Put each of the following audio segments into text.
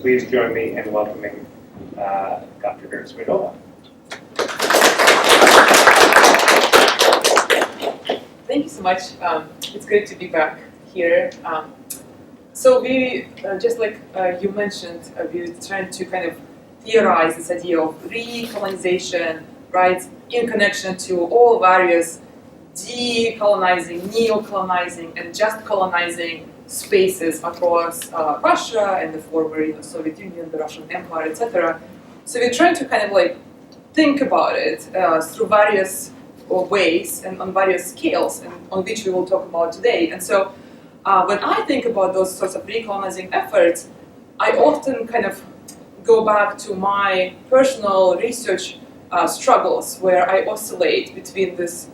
please join me in welcoming Dr. Gertzmanova. Thank you so much. It's great to be back here. So we, just like you mentioned, we're trying to kind of theorize this idea of recolonization, right, in connection to all various decolonizing, neocolonizing, and just colonizing spaces across Russia and the former Soviet Union, the Russian Empire, etc. So we're trying to kind of like think about it through various ways and on various scales, and on which we will talk about today. And so when I think about those sorts of recolonizing efforts, I often kind of go back to my personal research struggles, where I oscillate between this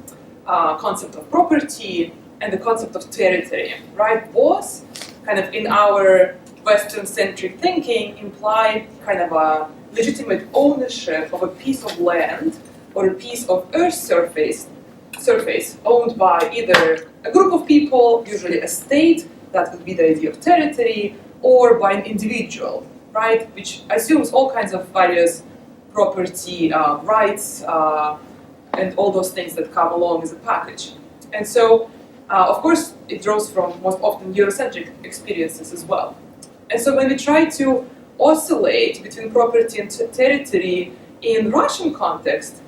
concept of property and the concept of territory, right? Both kind of in our Western-centric thinking imply kind of a legitimate ownership of a piece of land or a piece of earth surface owned by either a group of people, usually a state, that would be the idea of territory, or by an individual, right? Which assumes all kinds of various property rights and all those things that come along as a package. And so, of course, it draws from most often Eurocentric experiences as well. And so when we try to oscillate between property and territory in Russian context,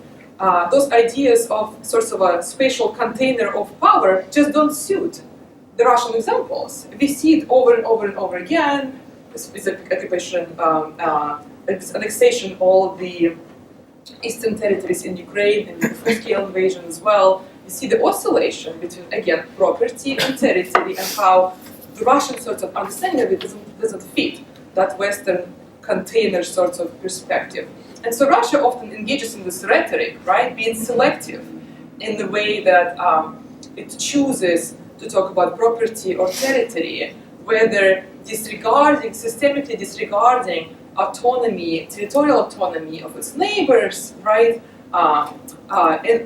those ideas of sorts of a spatial container of power just don't suit the Russian examples. We see it over and over and over again. This occupation, annexation, all of the eastern territories in Ukraine, and the full-scale invasion as well. You see the oscillation between, again, property and territory, and how the Russian sort of understanding of it doesn't fit that Western container sort of perspective. And so Russia often engages in this rhetoric, right, being selective in the way that it chooses to talk about property or territory, whether systemically disregarding autonomy, territorial autonomy of its neighbors, right,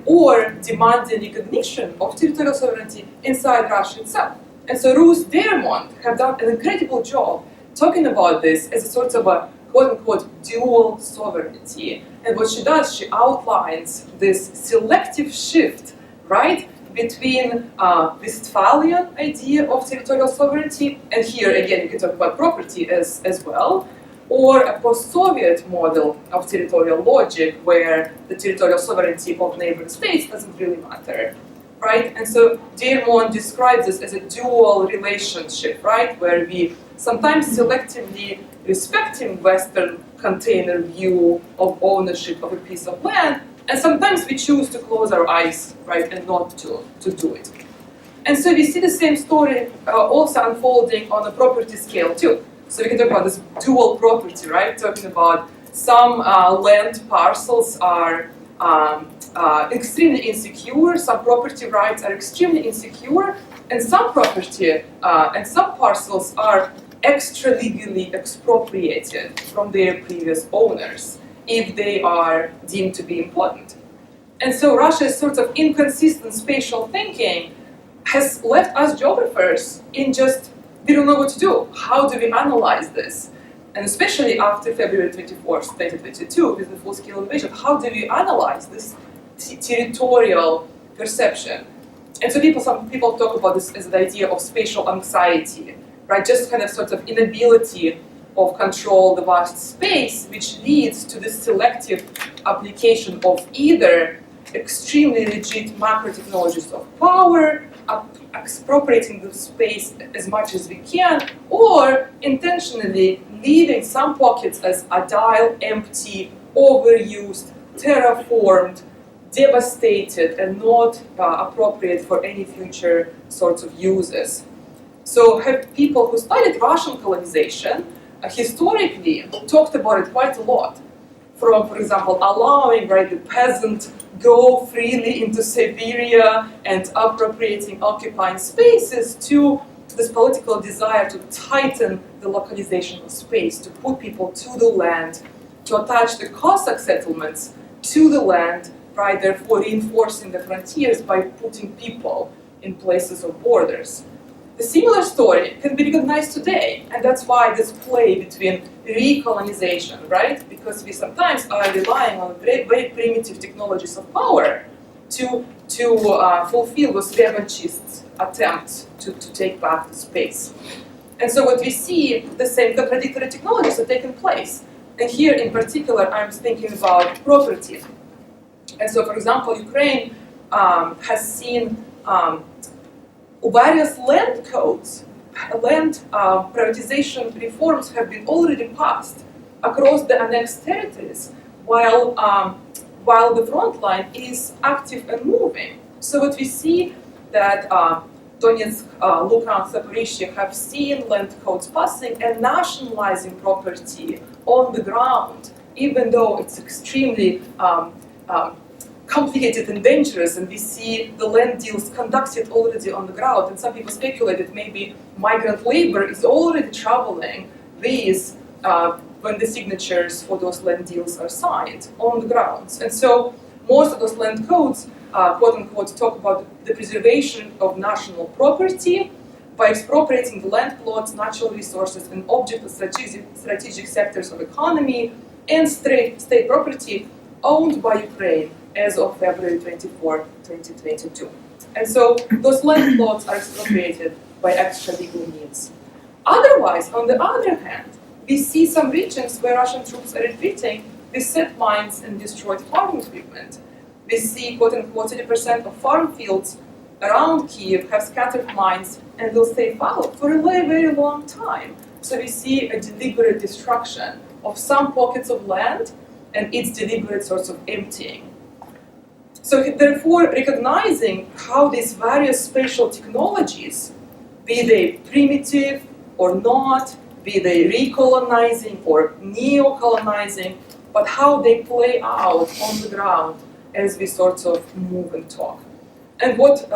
or demanding recognition of territorial sovereignty inside Russia itself. And so Ruth Dermont have done an incredible job talking about this as a sort of a quote-unquote dual sovereignty. And what she does, she outlines this selective shift, right, between Westphalian idea of territorial sovereignty, and here again you can talk about property as well, or a post-Soviet model of territorial logic where the territorial sovereignty of neighboring states doesn't really matter, right? And so Dermont describes this as a dual relationship, right, where we sometimes selectively respecting Western container view of ownership of a piece of land, and sometimes we choose to close our eyes, right, and not to do it. And so we see the same story also unfolding on a property scale too. So we can talk about this dual property, right, talking about some land parcels are extremely insecure, some property rights are extremely insecure, and some property and some parcels are extra-legally expropriated from their previous owners if they are deemed to be important. And so Russia's sort of inconsistent spatial thinking has left us geographers in just, we don't know what to do. How do we analyze this? And especially after February 24th, 2022, with the full-scale invasion, how do we analyze this territorial perception? And so some people talk about this as the idea of spatial anxiety, right? Just kind of sort of inability of control the vast space, which leads to the selective application of either extremely legit macro technologies of power, expropriating the space as much as we can, or intentionally leaving some pockets as agile, empty, overused, terraformed, devastated, and not appropriate for any future sorts of uses. So have people who studied Russian colonization historically talked about it quite a lot. From, for example, allowing, right, the peasant go freely into Siberia and appropriating occupying spaces, to this political desire to tighten the localization of space, to put people to the land, to attach the Cossack settlements to the land, right, therefore reinforcing the frontiers by putting people in places of borders. The similar story can be recognized today, and that's why this play between recolonization, right? Because we sometimes are relying on very primitive technologies of power to fulfill those revanchist attempts to take back the space. And so what we see, the same contradictory technologies are taking place. And here in particular, I'm thinking about property. And so, for example, Ukraine has seen various land codes, land privatization reforms have been already passed across the annexed territories, while the front line is active and moving. So what we see that Donetsk, Luhansk, Zaporizhzhia have seen land codes passing and nationalizing property on the ground, even though it's extremely complicated and dangerous, and we see the land deals conducted already on the ground, and some people speculate that maybe migrant labor is already traveling with when the signatures for those land deals are signed on the grounds. And so most of those land codes, quote unquote, talk about the preservation of national property by expropriating the land plots, natural resources, and object of strategic sectors of economy and state property owned by Ukraine as of February 24, 2022. And so those land plots are expropriated by extra-legal means. Otherwise, on the other hand, we see some regions where Russian troops are retreating, they set mines and destroyed farming equipment. We see, quote-unquote, 30% of farm fields around Kiev have scattered mines and will stay fallow for a very, very long time. So we see a deliberate destruction of some pockets of land and its deliberate sorts of emptying. So therefore, recognizing how these various spatial technologies, be they primitive or not, be they recolonizing or neo-colonizing, but how they play out on the ground as we sort of move and talk. And what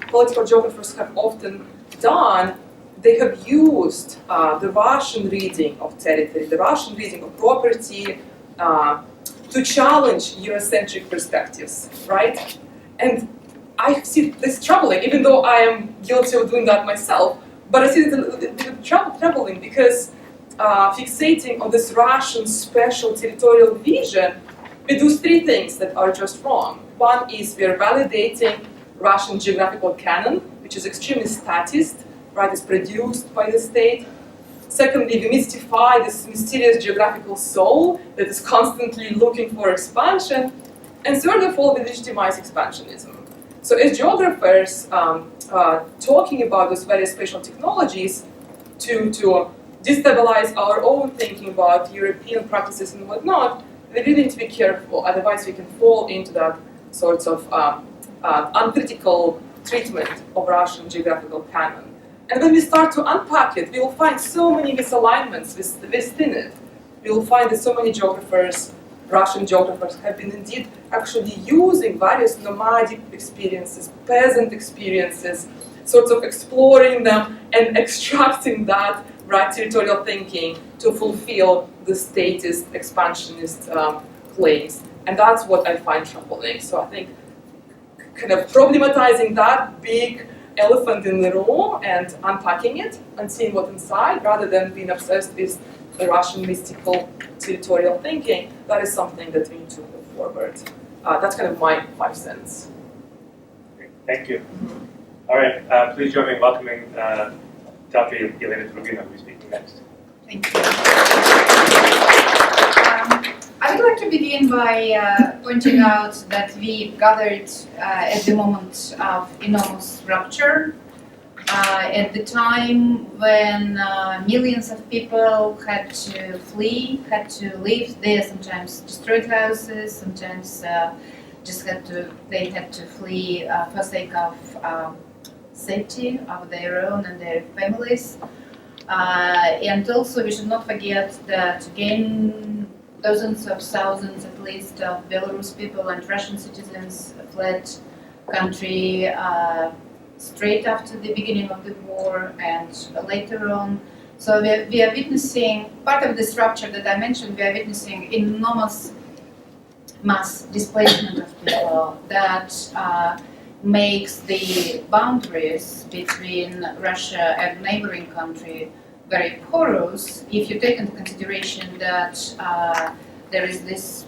political geographers have often done, they have used the Russian reading of territory, the Russian reading of property, to challenge Eurocentric perspectives, right? And I see this troubling, even though I am guilty of doing that myself, but I see it a little bit troubling because fixating on this Russian special territorial vision, we do three things that are just wrong. One is we are validating Russian geographical canon, which is extremely statist, right? It's produced by the state. Secondly, we mystify this mysterious geographical soul that is constantly looking for expansion. And third of all, we legitimize expansionism. So as geographers, talking about those various spatial technologies to destabilize our own thinking about European practices and whatnot, we really need to be careful, otherwise we can fall into that sort of uncritical treatment of Russian geographical canon. And when we start to unpack it, we will find so many misalignments within it. We will find that so many geographers, Russian geographers, have been indeed actually using various nomadic experiences, peasant experiences, sorts of exploring them and extracting that right territorial thinking to fulfill the statist, expansionist claims. And that's what I find troubling. So I think kind of problematizing that big elephant in the room and unpacking it and seeing what's inside rather than being obsessed with the Russian mystical territorial thinking, that is something that we need to move forward. That's kind of my 5 cents. Great. Thank you. All right, please join me in welcoming Dr. Elena Trubina, who is speaking next. Thank you. I would like to begin by pointing out that we gathered at the moment of enormous rupture, at the time when millions of people had to flee, had to live there, sometimes destroyed houses, sometimes they had to flee for sake of safety of their own and their families. And also we should not forget that again dozens of thousands at least of Belarus people and Russian citizens fled country straight after the beginning of the war and later on. So we are witnessing part of this rupture that I mentioned. We are witnessing enormous mass displacement of people that makes the boundaries between Russia and neighboring country very porous if you take into consideration that there is this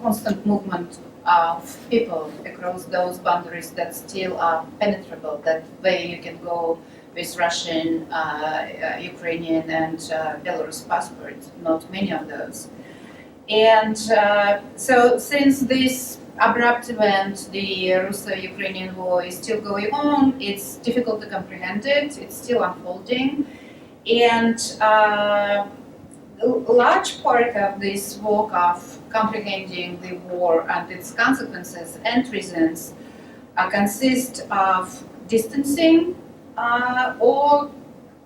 constant movement of people across those boundaries that still are penetrable, that way you can go with Russian, Ukrainian and Belarus passports, not many of those. And so since this abrupt event, the Russo-Ukrainian war, is still going on, it's difficult to comprehend it, it's still unfolding. And a large part of this work of comprehending the war and its consequences and reasons consist of distancing or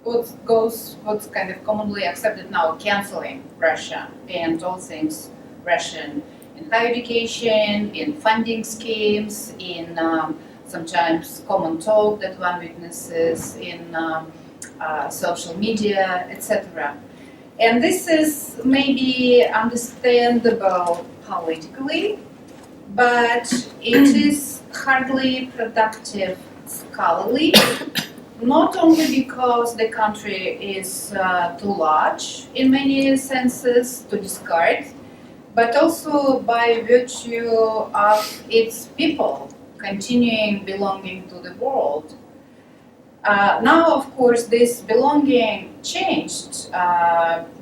what's kind of commonly accepted now, canceling Russia and all things Russian in higher education, in funding schemes, in sometimes common talk that one witnesses, in social media, etc. And this is maybe understandable politically, but it is hardly productive scholarly, not only because the country is too large in many senses to discard, but also by virtue of its people continuing belonging to the world. Now, of course, this belonging changed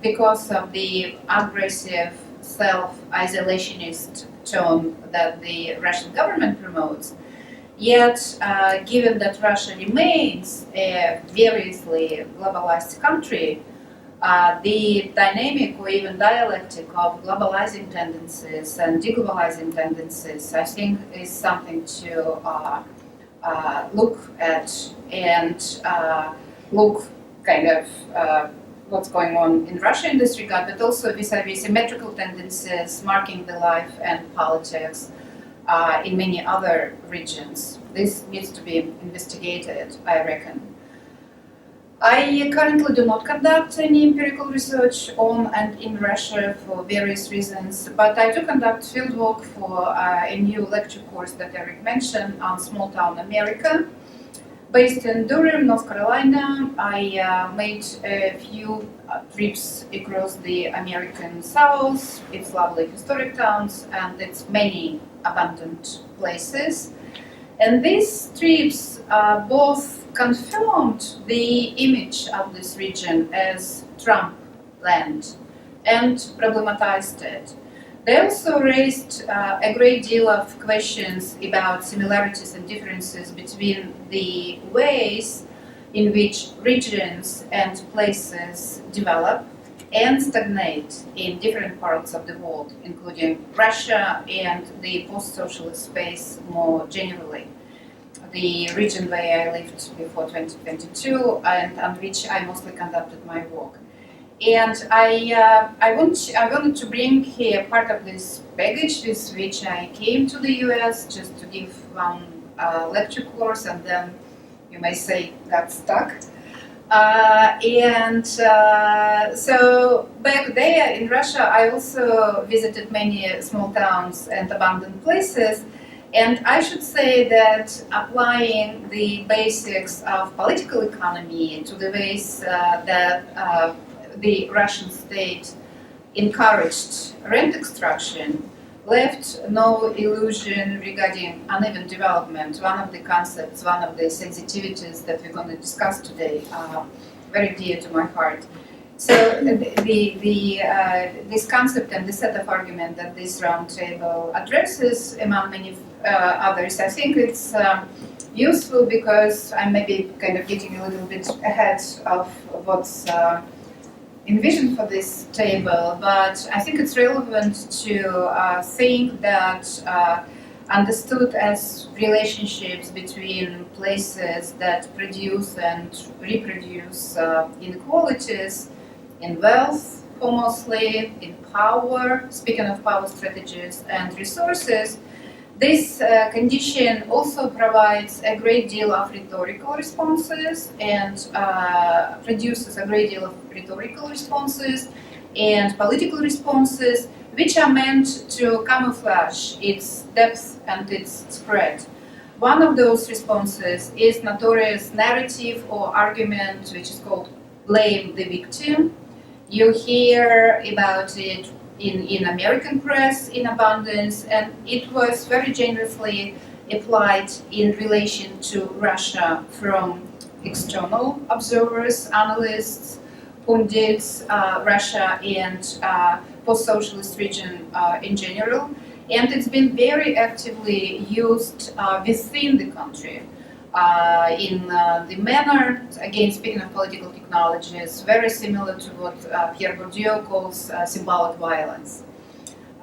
because of the aggressive self-isolationist tone that the Russian government promotes. Yet, given that Russia remains a variously globalized country, the dynamic or even dialectic of globalizing tendencies and deglobalizing tendencies, I think, is something to look at and look kind of what's going on in Russia in this regard, but also vis-a-vis symmetrical tendencies marking the life and politics in many other regions. This needs to be investigated, I reckon. I currently do not conduct any empirical research on and in Russia for various reasons, but I do conduct fieldwork for a new lecture course that Eric mentioned on small town America. Based in Durham, North Carolina, I made a few trips across the American South, its lovely historic towns, and its many abandoned places. And these trips both confirmed the image of this region as Trump land and problematized it. They also raised a great deal of questions about similarities and differences between the ways in which regions and places develop and stagnate in different parts of the world, including Russia and the post-socialist space more generally. The region where I lived before 2022 and on which I mostly conducted my work. And I wanted to bring here part of this baggage with which I came to the US just to give one lecture course and then you may say got stuck. So back there in Russia I also visited many small towns and abandoned places. And I should say that applying the basics of political economy to the ways that the Russian state encouraged rent extraction left no illusion regarding uneven development. One of the concepts, one of the sensitivities that we're going to discuss today are very dear to my heart. So this concept and the set of argument that this roundtable addresses, among many others, I think it's useful because I may be kind of getting a little bit ahead of what's envisioned for this table, but I think it's relevant to think that understood as relationships between places that produce and reproduce inequalities in wealth, mostly in power, speaking of power strategies and resources, this condition also provides a great deal of rhetorical responses and produces a great deal of rhetorical responses and political responses which are meant to camouflage its depth and its spread. One of those responses is notorious narrative or argument which is called blame the victim. You hear about it in American press in abundance, and it was very generously applied in relation to Russia from external observers, analysts, pundits, Russia and post-socialist region in general. And it's been very actively used within the country in the manner, again speaking of political technologies, very similar to what Pierre Bourdieu calls symbolic violence.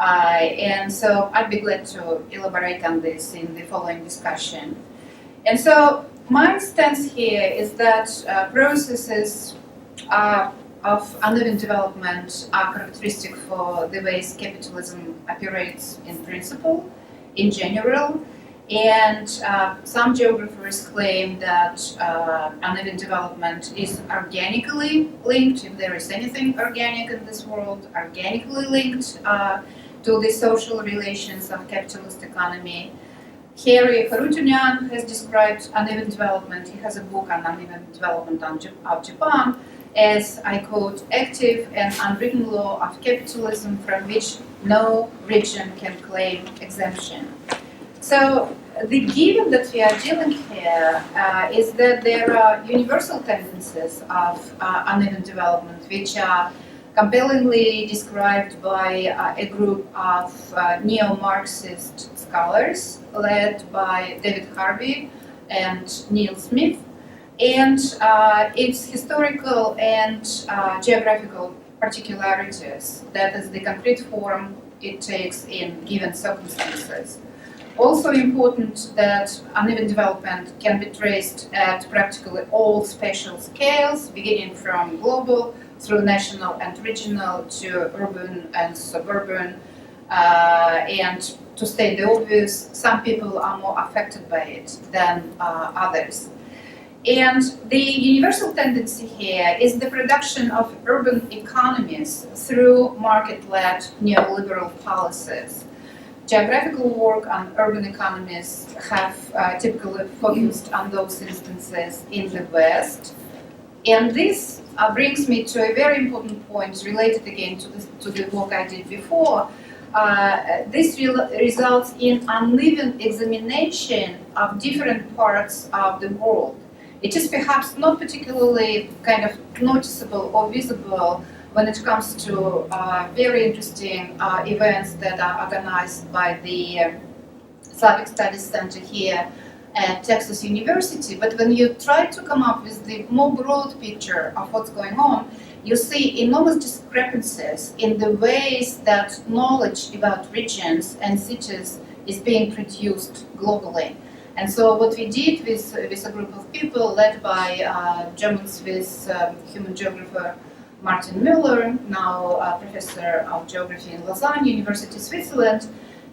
And so I'd be glad to elaborate on this in the following discussion. And so my stance here is that processes of uneven development are characteristic for the ways capitalism operates in principle, in general, and some geographers claim that uneven development is organically linked, if there is anything organic in this world, organically linked to the social relations of capitalist economy. Harry Harutyunyan has described uneven development. He has a book on uneven development of Japan as, I quote, active and unwritten law of capitalism from which no region can claim exemption. So the given that we are dealing here is that there are universal tendencies of uneven development which are compellingly described by a group of neo-Marxist scholars led by David Harvey and Neil Smith, and its historical and geographical particularities, that is the concrete form it takes in given circumstances. Also important that uneven development can be traced at practically all spatial scales, beginning from global through national and regional to urban and suburban. And to state the obvious, some people are more affected by it than others. And the universal tendency here is the production of urban economies through market-led neoliberal policies. Geographical work on urban economies have typically focused on those instances in the West. And this brings me to a very important point related again to the work I did before. This results in uneven examination of different parts of the world. It is perhaps not particularly kind of noticeable or visible when it comes to very interesting events that are organized by the Slavic Studies Center here at Texas University. But when you try to come up with the more broad picture of what's going on, you see enormous discrepancies in the ways that knowledge about regions and cities is being produced globally. And so what we did with a group of people led by German-Swiss human geographer Martin Müller, now a professor of geography in Lausanne, University of Switzerland,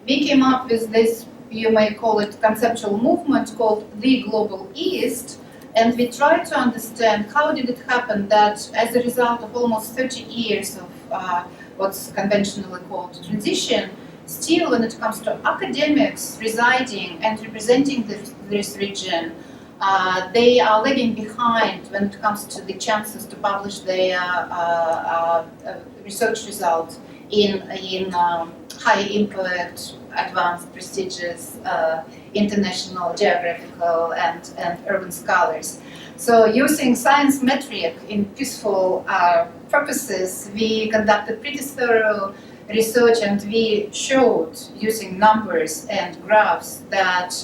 we came up with this, you may call it conceptual movement called the Global East, and we tried to understand how did it happen that as a result of almost 30 years of what's conventionally called transition, still when it comes to academics residing and representing this region, they are lagging behind when it comes to the chances to publish their research results in high impact, advanced, prestigious, international geographical and urban scholars. So using science metric in peaceful purposes, we conducted pretty thorough research, and we showed using numbers and graphs that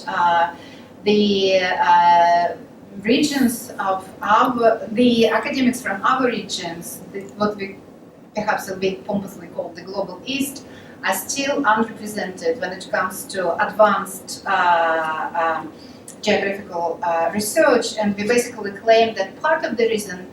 the regions of the academics from our regions, what we perhaps a bit pompously call the Global East, are still underrepresented when it comes to advanced geographical research. And we basically claim that part of the reason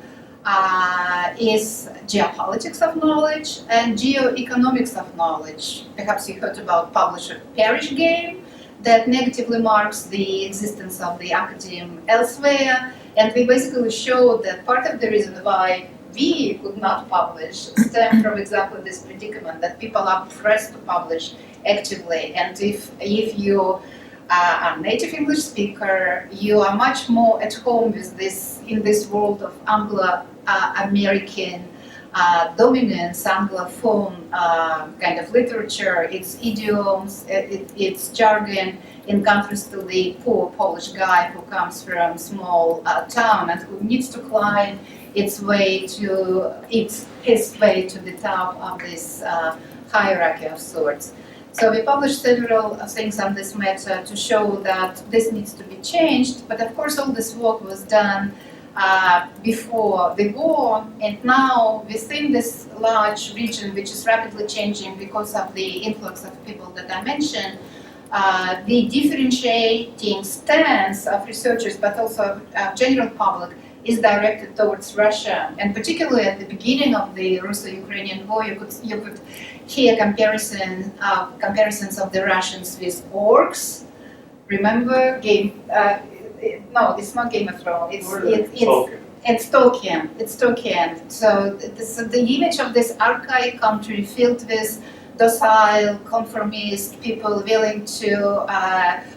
is geopolitics of knowledge and geoeconomics of knowledge. Perhaps you heard about publisher Parish game that negatively marks the existence of the academe elsewhere. And we basically showed that part of the reason why we could not publish stem from exactly this predicament, that people are pressed to publish actively. And if you a native English speaker, you are much more at home with this in this world of Anglo-American dominance, Anglophone kind of literature, its idioms, its jargon, in contrast to the poor Polish guy who comes from small town and who needs to climb his way to the top of this hierarchy of sorts. So we published several things on this matter to show that this needs to be changed, but of course all this work was done before the war, and now within this large region, which is rapidly changing because of the influx of people that I mentioned, the differentiating stance of researchers, but also of general public, is directed towards Russia, and particularly at the beginning of the Russo-Ukrainian war, you could hear comparisons of the Russians with orcs. Remember no, it's not Game of Thrones. It's Tolkien. It's Tolkien. So the image of this archaic country filled with docile, conformist people willing to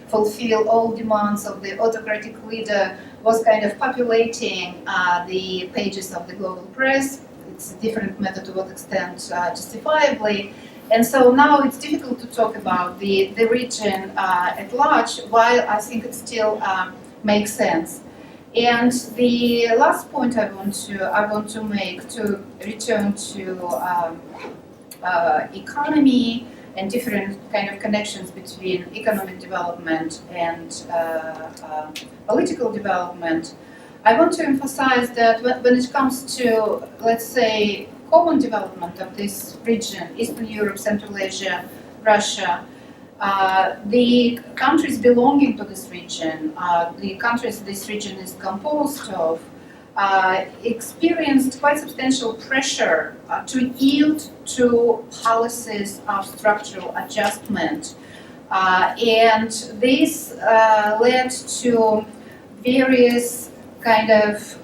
fulfill all demands of the autocratic leader was kind of populating the pages of the global press. It's a different method to what extent justifiably. And so now it's difficult to talk about the region at large, while I think it still makes sense. And the last point I want to make, to return to economy and different kind of connections between economic development and political development. I want to emphasize that when it comes to, let's say, common development of this region, Eastern Europe, Central Asia, Russia, the countries belonging to this region, the countries this region is composed of, experienced quite substantial pressure to yield to policies of structural adjustment. And this led to various kind of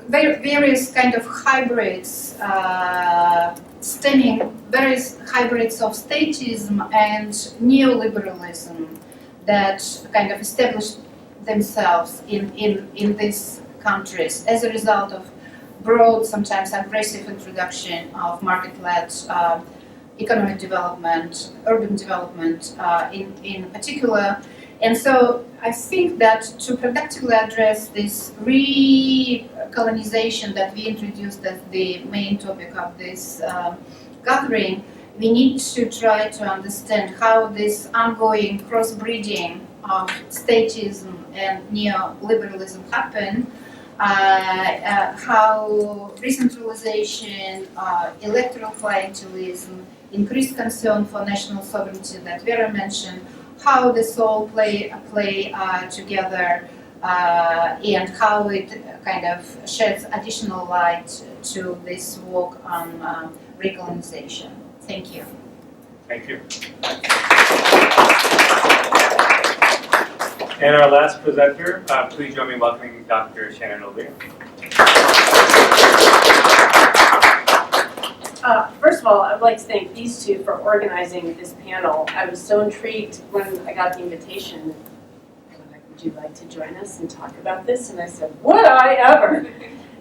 various kind of hybrids, various hybrids of statism and neoliberalism that kind of established themselves in these countries as a result of broad, sometimes aggressive introduction of market-led economic development, urban development in particular. And so I think that to productively address this re-colonization that we introduced as the main topic of this gathering, we need to try to understand how this ongoing crossbreeding of statism and neoliberalism happen, how recentralization, electoral clientelism, increased concern for national sovereignty that Vera mentioned, how this all play together, and how it kind of sheds additional light to this work on recolonization. Thank you. Thank you. And our last presenter, please join me in welcoming Dr. Shannon O'Leary. First of all, I would like to thank these two for organizing this panel. I was so intrigued when I got the invitation. Would you like to join us and talk about this? And I said, would I ever?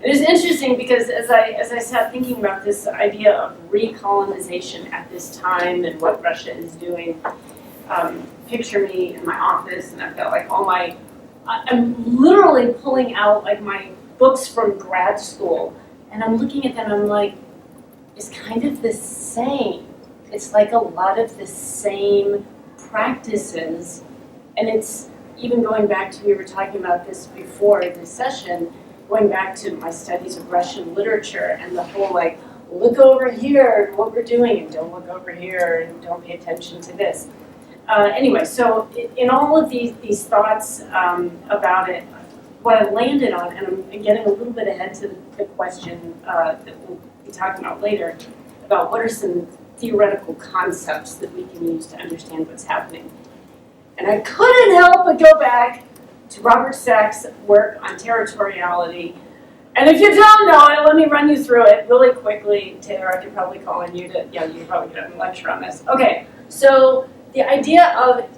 It is interesting because as I sat thinking about this idea of recolonization at this time and what Russia is doing, picture me in my office and I've got like I'm literally pulling out like my books from grad school and I'm looking at them and I'm like, it's kind of the same. It's like a lot of the same practices, and it's even going back to, we were talking about this before this session, going back to my studies of Russian literature and the whole like, look over here and what we're doing and don't look over here and don't pay attention to this. Anyway, so in all of these thoughts about it, what I landed on, and I'm getting a little bit ahead to the question that we'll be talking about later, about what are some theoretical concepts that we can use to understand what's happening. And I couldn't help but go back to Robert Sachs' work on territoriality. And if you don't know it, let me run you through it really quickly. Taylor, I could probably call on you to, you probably get a lecture on this. Okay, so the idea of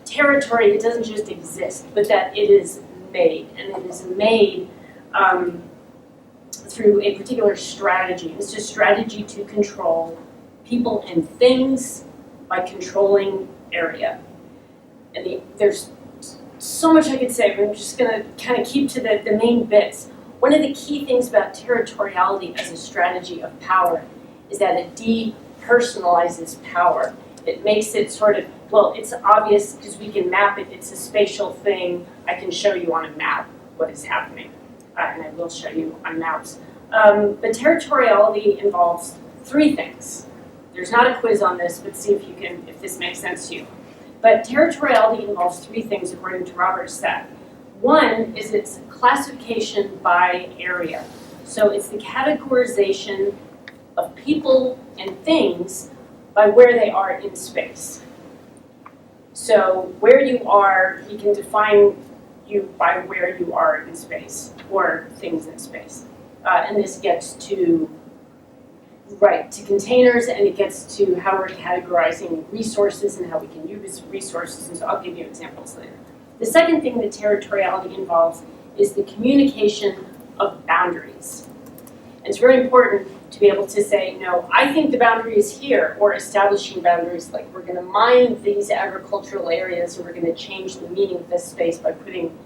territory, it doesn't just exist, but that it is made, and it is made through a particular strategy. It's a strategy to control people and things by controlling area. And there's so much I could say, but I'm just going to kind of keep to the main bits. One of the key things about territoriality as a strategy of power is that it depersonalizes power. It makes it sort of, well, it's obvious because we can map it. It's a spatial thing. I can show you on a map what is happening, and I will show you on maps. But territoriality involves three things. There's not a quiz on this, but see if this makes sense to you. But territoriality involves three things according to Robert Stack. One is its classification by area. So it's the categorization of people and things by where they are in space. So where you are, we can define you by where you are in space, or things in space. And this gets to containers, and it gets to how we're categorizing resources and how we can use resources, and so I'll give you examples later. The second thing that territoriality involves is the communication of boundaries. And it's very important to be able to say, no, I think the boundary is here, or establishing boundaries, like we're going to mine these agricultural areas, and we're going to change the meaning of this space by putting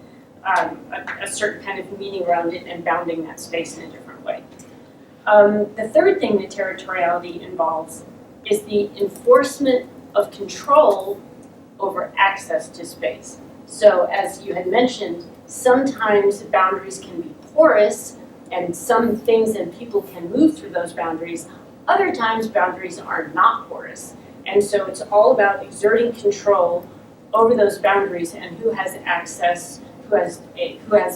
a certain kind of meaning around it and bounding that space in a different way. The third thing that territoriality involves is the enforcement of control over access to space. So as you had mentioned, sometimes boundaries can be porous, and some things and people can move through those boundaries. Other times boundaries are not porous. And so it's all about exerting control over those boundaries and who has access, who has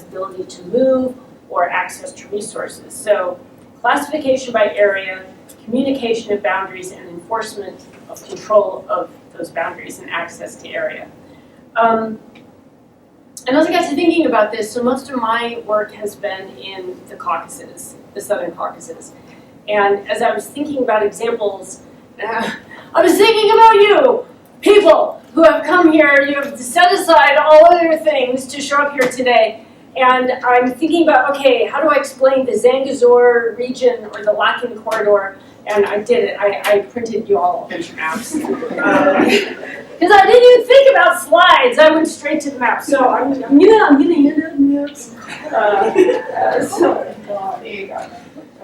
ability to move or access to resources. So classification by area, communication of boundaries, and enforcement of control of those boundaries and access to area. And as I got to thinking about this, so most of my work has been in the Caucasus, the Southern Caucasus. And as I was thinking about examples, I was thinking about you, people who have come here. You have set aside all other things to show up here today. And I'm thinking about, okay, how do I explain the Zangezur region or the Lakin corridor? And I did it. I printed you all a bunch of maps. Because I didn't even think about slides. I went straight to the map. So I'm gonna hand out maps. So there you go.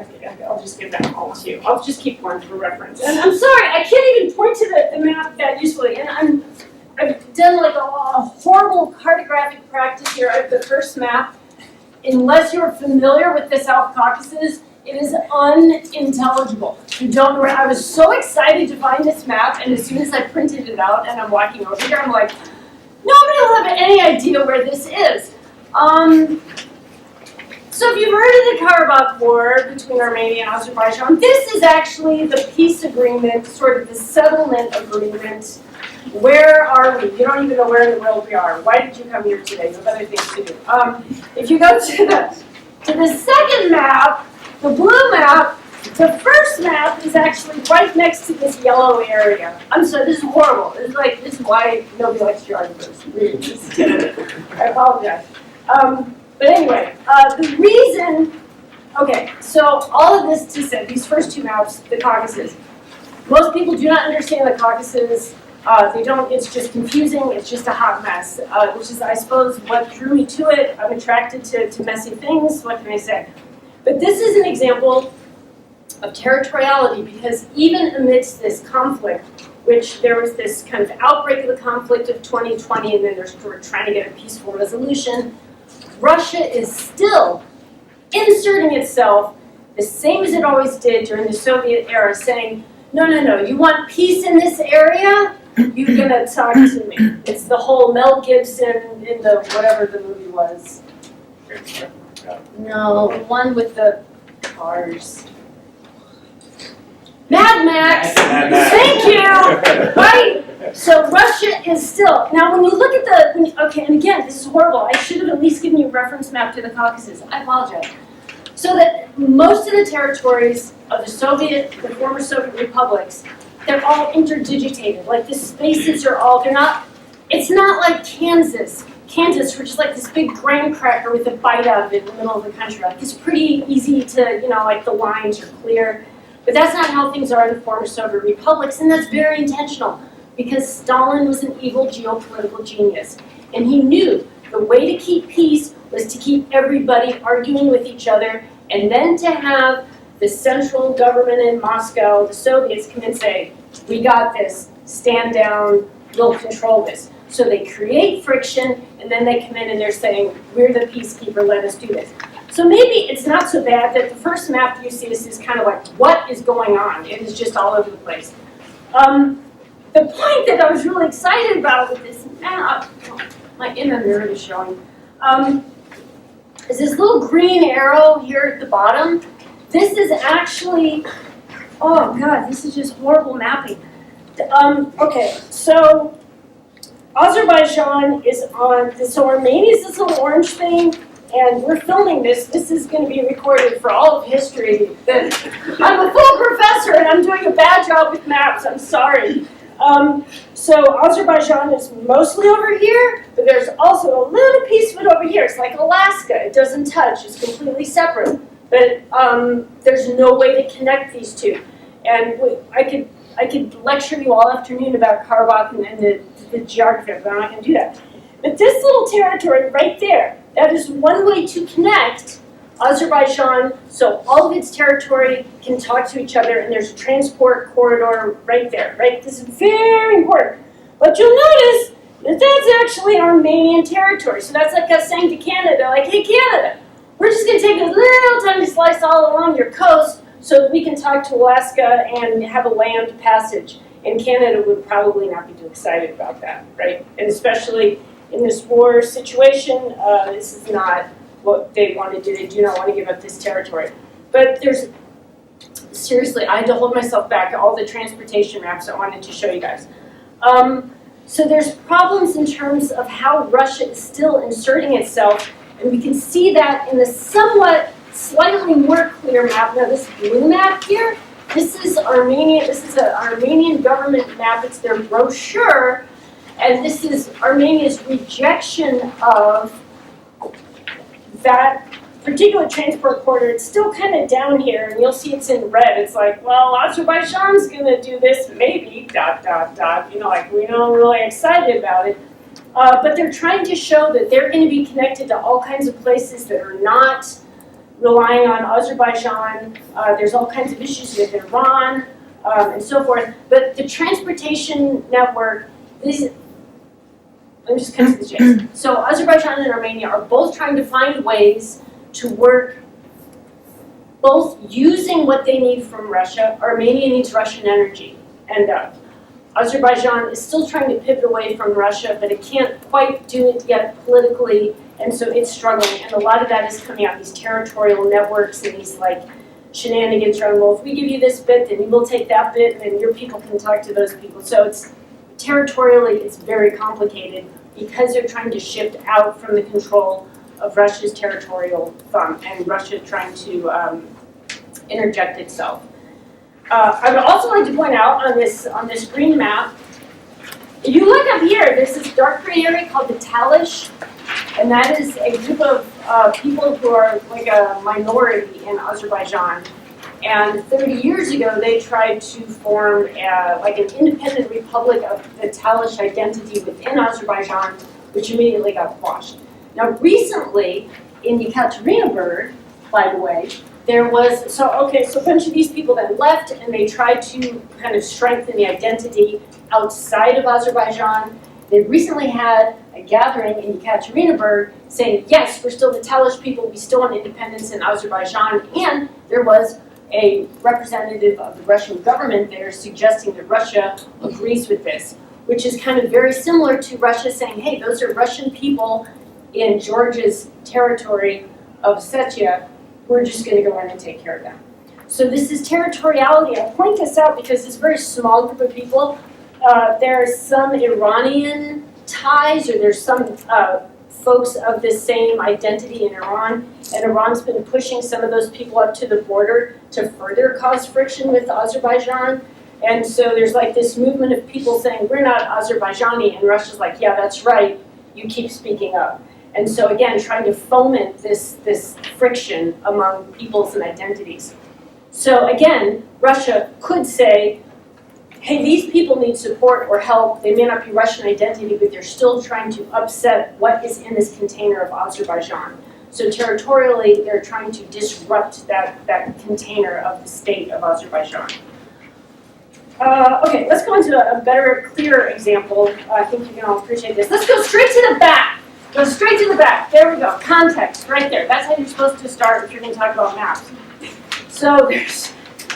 Okay, I'll just give that all to you. I'll just keep one for reference. And I'm sorry, I can't even point to the map that usefully. And I've done like a horrible cartographic practice here. I have the first map. Unless you're familiar with the South Caucasus, it is unintelligible. You don't know where. I was so excited to find this map, and as soon as I printed it out and I'm walking over here, I'm like, nobody will have any idea where this is. So if you've heard of the Karabakh War between Armenia and Azerbaijan, this is actually the peace agreement, sort of the settlement agreement. Where are we? You don't even know where in the world we are. Why did you come here today? You have other things to do. If you go to the second map, the blue map, the first map is actually right next to this yellow area. I'm sorry, this is horrible. This is why nobody likes geographers. I apologize. But anyway, the reason, okay, so all of this to say, these first two maps, the Caucasus, most people do not understand the Caucasus. They don't, it's just confusing, it's just a hot mess, which is, I suppose, what drew me to it. I'm attracted to messy things, what can I say? But this is an example of territoriality, because even amidst this conflict, which there was this kind of outbreak of the conflict of 2020, and then we're trying to get a peaceful resolution, Russia is still inserting itself the same as it always did during the Soviet era, saying, no, you want peace in this area? You're gonna talk to me. It's the whole Mel Gibson in the, whatever the movie was. No, the one with the cars. Mad Max! Thank you! Right? So Russia is still, now when you look at the, okay, and again, this is horrible. I should have at least given you a reference map to the Caucasus. I apologize. So that most of the territories of the former Soviet republics they're all interdigitated. Like the spaces are all, it's not like Kansas. Kansas, which is like this big graham cracker with a bite out of it in the middle of the country. Like it's pretty easy to, like the lines are clear. But that's not how things are in the former Soviet republics, and that's very intentional because Stalin was an evil geopolitical genius. And he knew the way to keep peace was to keep everybody arguing with each other and then to have the central government in Moscow, the Soviets, come and say, we got this, stand down, we'll control this. So they create friction, and then they come in and they're saying, we're the peacekeeper, let us do this. So maybe it's not so bad that the first map you see is kind of like, what is going on? It is just all over the place. The point that I was really excited about with this map, my inner nerd is showing, is this little green arrow here at the bottom. This is actually, oh God, this is just horrible mapping. Okay, so Azerbaijan is on, so Armenia is this little orange thing, and we're filming this. This is going to be recorded for all of history. I'm a full professor and I'm doing a bad job with maps, I'm sorry. So Azerbaijan is mostly over here, but there's also a little piece of it over here. It's like Alaska, it doesn't touch, it's completely separate. But there's no way to connect these two. And I could lecture you all afternoon about Karabakh and the geography, but I'm not going to do that. But this little territory right there, that is one way to connect Azerbaijan so all of its territory can talk to each other, and there's a transport corridor right there, right? This is very important. But you'll notice that that's actually Armenian territory. So that's like us saying to Canada, like, hey Canada, we're just going to take a little tiny slice all along your coast so that we can talk to Alaska and have a land passage. And Canada would probably not be too excited about that, right? And especially in this war situation, this is not what they want to do. They do not want to give up this territory. But there's, seriously, I had to hold myself back, all the transportation maps I wanted to show you guys. So there's problems in terms of how Russia is still inserting itself, and we can see that in the somewhat slightly more clear map. Now this blue map here, this is Armenia. This is an Armenian government map. It's their brochure, and this is Armenia's rejection of that particular transport corridor. It's still kind of down here, and you'll see it's in red. It's like, well, Azerbaijan's going to do this, maybe, ... like we don't really excited about it. But they're trying to show that they're going to be connected to all kinds of places that are not relying on Azerbaijan. There's all kinds of issues with Iran and so forth. But the transportation network is, let me just cut to the chase. So Azerbaijan and Armenia are both trying to find ways to work, both using what they need from Russia. Armenia needs Russian energy, and Azerbaijan is still trying to pivot away from Russia, but it can't quite do it yet politically, and so it's struggling. And a lot of that is coming out, these territorial networks and these like shenanigans around, well, if we give you this bit, then you will take that bit, and your people can talk to those people. So it's territorially, it's very complicated because they're trying to shift out from the control of Russia's territorial thumb, and Russia trying to interject itself. I would also like to point out on this green map, if you look up here, there's this dark gray area called the Talish, and that is a group of people who are like a minority in Azerbaijan. And 30 years ago, they tried to form like an independent republic of the Talish identity within Azerbaijan, which immediately got quashed. Now, recently, in Yekaterinburg, by the way, there was, so a bunch of these people then left, and they tried to kind of strengthen the identity outside of Azerbaijan. They recently had a gathering in Yekaterinburg saying, yes, we're still the Talish people, we still want independence in Azerbaijan, and there was a representative of the Russian government there suggesting that Russia agrees with this, which is kind of very similar to Russia saying, hey, those are Russian people in Georgia's territory of Ossetia, we're just going to go in and take care of them. So this is territoriality. I point this out because it's a very small group of people. There are some Iranian ties, or there's some folks of the same identity in Iran, and Iran's been pushing some of those people up to the border to further cause friction with Azerbaijan. And so there's like this movement of people saying, we're not Azerbaijani, and Russia's like, yeah, that's right, you keep speaking up. And so again, trying to foment this friction among peoples and identities. So again, Russia could say, hey, these people need support or help. They may not be Russian identity, but they're still trying to upset what is in this container of Azerbaijan. So territorially, they're trying to disrupt that container of the state of Azerbaijan. Okay, let's go into a better, clearer example. I think you can all appreciate this. Let's go straight to the back. Go straight to the back. There we go. Context, right there. That's how you're supposed to start if you're going to talk about maps. So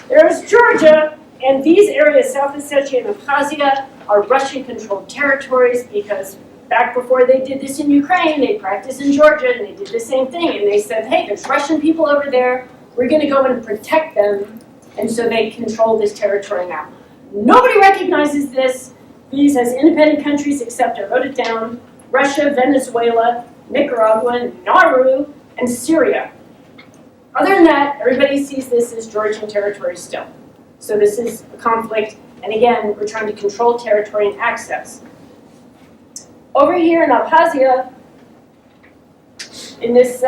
there's Georgia, and these areas, South Ossetia and Abkhazia, are Russian-controlled territories because back before they did this in Ukraine, they practiced in Georgia, and they did the same thing. And they said, hey, there's Russian people over there. We're going to go and protect them. And so they control this territory now. Nobody recognizes these as independent countries except, I wrote it down, Russia, Venezuela, Nicaragua, Nauru, and Syria. Other than that, everybody sees this as Georgian territory still. So this is a conflict, and again, we're trying to control territory and access. Over here in Abkhazia, in this,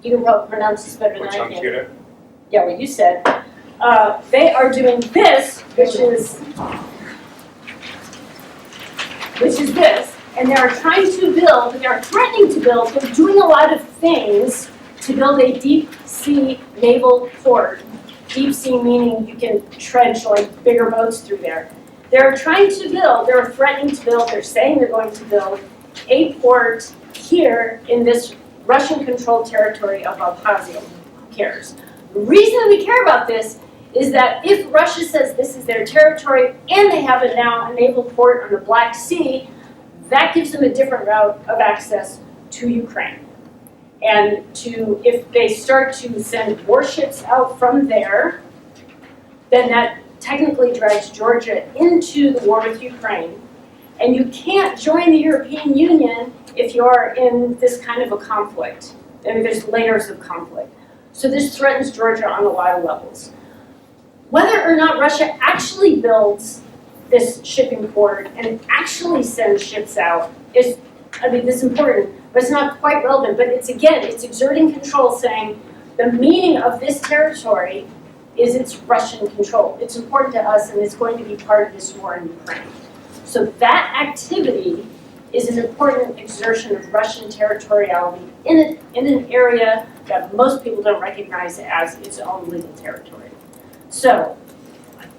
you can probably pronounce this better than I can. Yeah, what you said. They are doing this, which is this, and they are trying to build, they are threatening to build, they're doing a lot of things to build a deep sea naval port. Deep sea meaning you can trench like bigger boats through there. They're trying to build, they're threatening to build, they're saying they're going to build a port here in this Russian-controlled territory of Abkhazia. Who cares? The reason that we care about this is that if Russia says this is their territory and they have now a naval port on the Black Sea, that gives them a different route of access to Ukraine. And if they start to send warships out from there, then that technically drags Georgia into the war with Ukraine. And you can't join the European Union if you're in this kind of a conflict. I mean, there's layers of conflict. So this threatens Georgia on a lot of levels. Whether or not Russia actually builds this shipping port and actually sends ships out is, I mean, this is important, but it's not quite relevant. But it's exerting control, saying the meaning of this territory is it's Russian control. It's important to us, and it's going to be part of this war in Ukraine. So that activity is an important exertion of Russian territoriality in an area that most people don't recognize as its own legal territory. So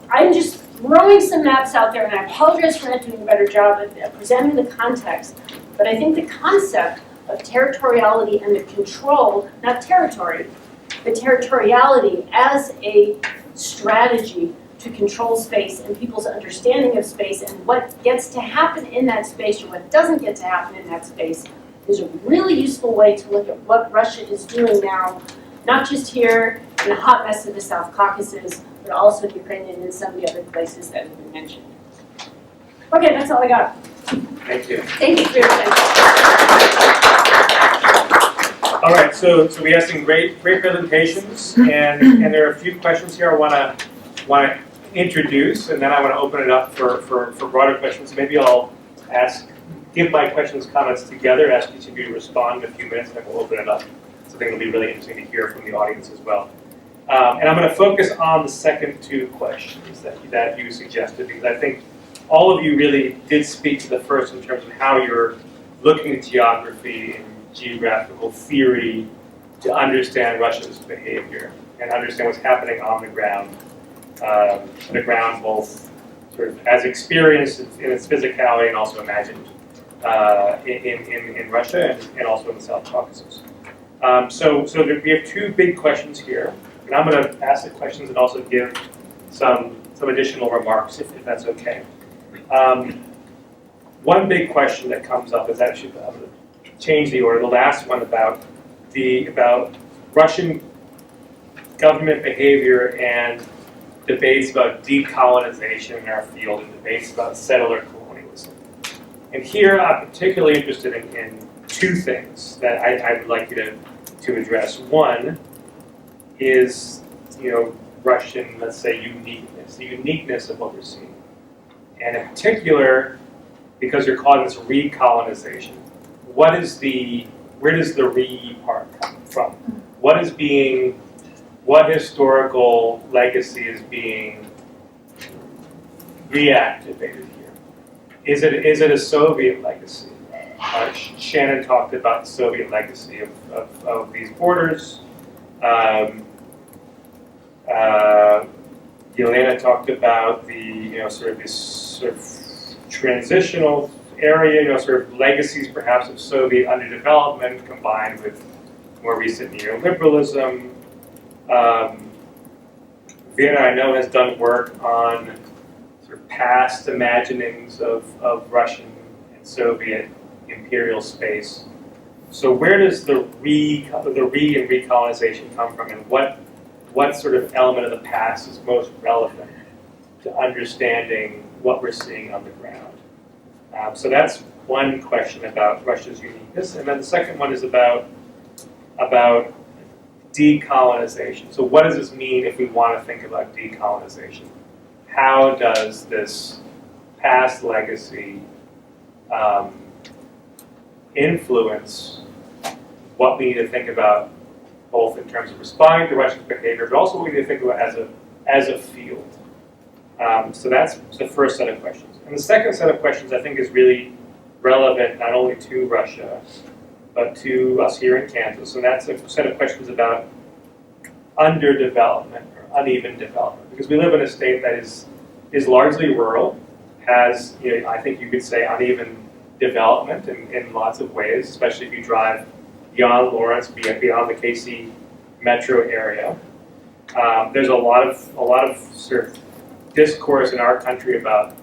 I'm just throwing some maps out there, and I apologize for not doing a better job at presenting the context, but I think the concept of territoriality and the control, not territory, but territoriality as a strategy to control space and people's understanding of space and what gets to happen in that space or what doesn't get to happen in that space is a really useful way to look at what Russia is doing now, not just here in the hot mess of the South Caucasus, but also in Ukraine and in some of the other places that have been mentioned. Okay, that's all I got. Thank you. Thank you for your attention. All right, so we have some great presentations, and there are a few questions here I want to introduce, and then I want to open it up for broader questions. Maybe I'll give my questions, comments together, ask each of you to respond in a few minutes, and then we'll open it up. So I think it'll be really interesting to hear from the audience as well. And I'm going to focus on the second two questions that you suggested, because I think all of you really did speak to the first in terms of how you're looking at geography and geographical theory to understand Russia's behavior and understand what's happening on the ground both sort of as experienced in its physicality and also imagined in Russia and also in the South Caucasus. So we have two big questions here, and I'm going to ask the questions and also give some additional remarks if that's okay. One big question that comes up is actually, I'm going to change the order, the last one about Russian government behavior and debates about decolonization in our field and debates about settler colonialism. And here I'm particularly interested in two things that I would like you to address. One is, Russian, let's say, uniqueness, the uniqueness of what we're seeing. And in particular, because you're calling this recolonization, where does the re part come from? What historical legacy is being reactivated here? Is it a Soviet legacy? Shannon talked about the Soviet legacy of these borders. Yelena talked about the this sort of transitional area, sort of legacies perhaps of Soviet underdevelopment combined with more recent neoliberalism. Vera, I know, has done work on sort of past imaginings of Russian and Soviet imperial space. So where does the re and recolonization come from, and what sort of element of the past is most relevant to understanding what we're seeing on the ground? So that's one question about Russia's uniqueness, and then the second one is about decolonization. So what does this mean if we want to think about decolonization? How does this past legacy influence what we need to think about, both in terms of responding to Russia's behavior, but also what we need to think about as a field? So that's the first set of questions. And the second set of questions I think is really relevant not only to Russia, but to us here in Kansas. And that's a set of questions about underdevelopment or uneven development. Because we live in a state that is largely rural, has, I think you could say, uneven development in lots of ways, especially if you drive beyond Lawrence, beyond the KC metro area. There's a lot of sort of discourse in our country about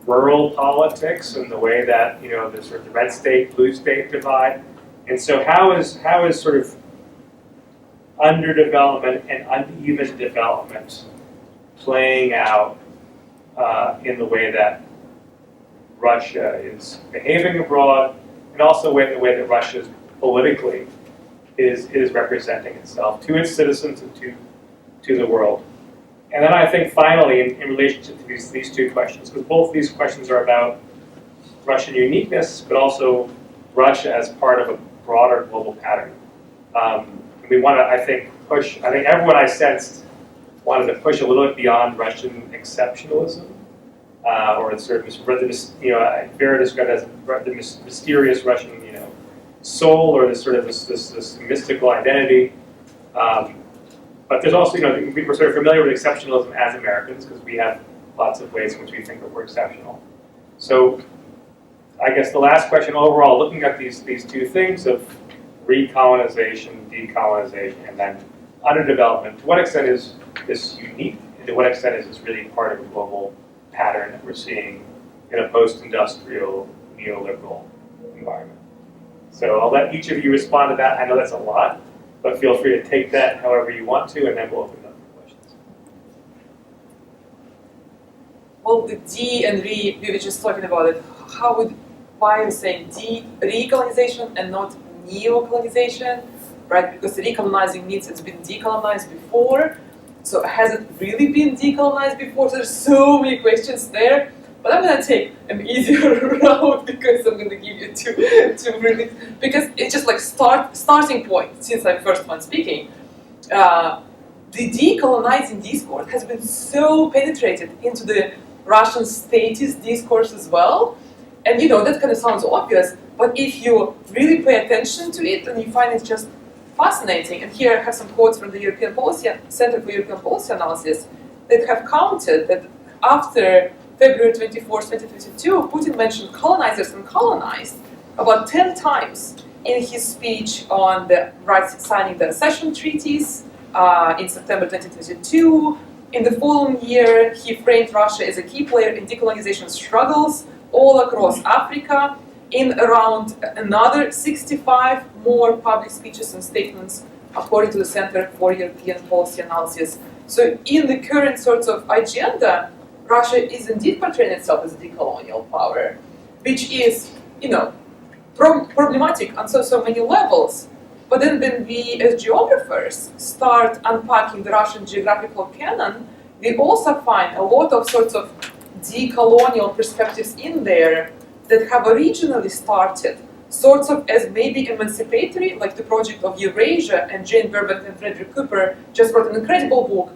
rural politics and the way that the sort of the red state, blue state divide. And so how is sort of underdevelopment and uneven development playing out in the way that Russia is behaving abroad, and also the way that Russia is politically is representing itself to its citizens and to the world? And then I think finally, in relationship to these two questions, because both these questions are about Russian uniqueness, but also Russia as part of a broader global pattern. We want to, I think everyone I sensed wanted to push a little bit beyond Russian exceptionalism, or sort of Vera described as the mysterious Russian, soul, or this sort of this mystical identity. But there's also, we're sort of familiar with exceptionalism as Americans because we have lots of ways in which we think that we're exceptional. So I guess the last question overall, looking at these two things of recolonization, decolonization, and then underdevelopment, to what extent is this unique, and to what extent is this really part of a global pattern that we're seeing in a post-industrial, neoliberal environment? So I'll let each of you respond to that. I know that's a lot, but feel free to take that however you want to, and then we'll open it up for questions. Well, the de and re, we were just talking about it. Why I'm saying recolonization and not neocolonization, right? Because recolonizing means it's been decolonized before. So has it really been decolonized before? So there's so many questions there. But I'm going to take an easier route because I'm going to give you two really, because it's just like starting point, since I'm first one speaking. The decolonizing discourse has been so penetrated into the Russian statist discourse as well. And that kind of sounds obvious, but if you really pay attention to it, then you find it just fascinating. And here I have some quotes from the European Policy Center for European Policy Analysis that have counted that after February 24, 2022, Putin mentioned colonizers and colonized about 10 times in his speech on the signing the accession treaties in September 2022. In the following year, he framed Russia as a key player in decolonization struggles all across Africa, in around another 65 more public speeches and statements, according to the Center for European Policy Analysis. So in the current sorts of agenda, Russia is indeed portraying itself as a decolonial power, which is, problematic on so many levels. But then when we, as geographers, start unpacking the Russian geographical canon, we also find a lot of sorts of decolonial perspectives in there that have originally started sorts of as maybe emancipatory, like the project of Eurasia, and Jane Burbank and Frederick Cooper just wrote an incredible book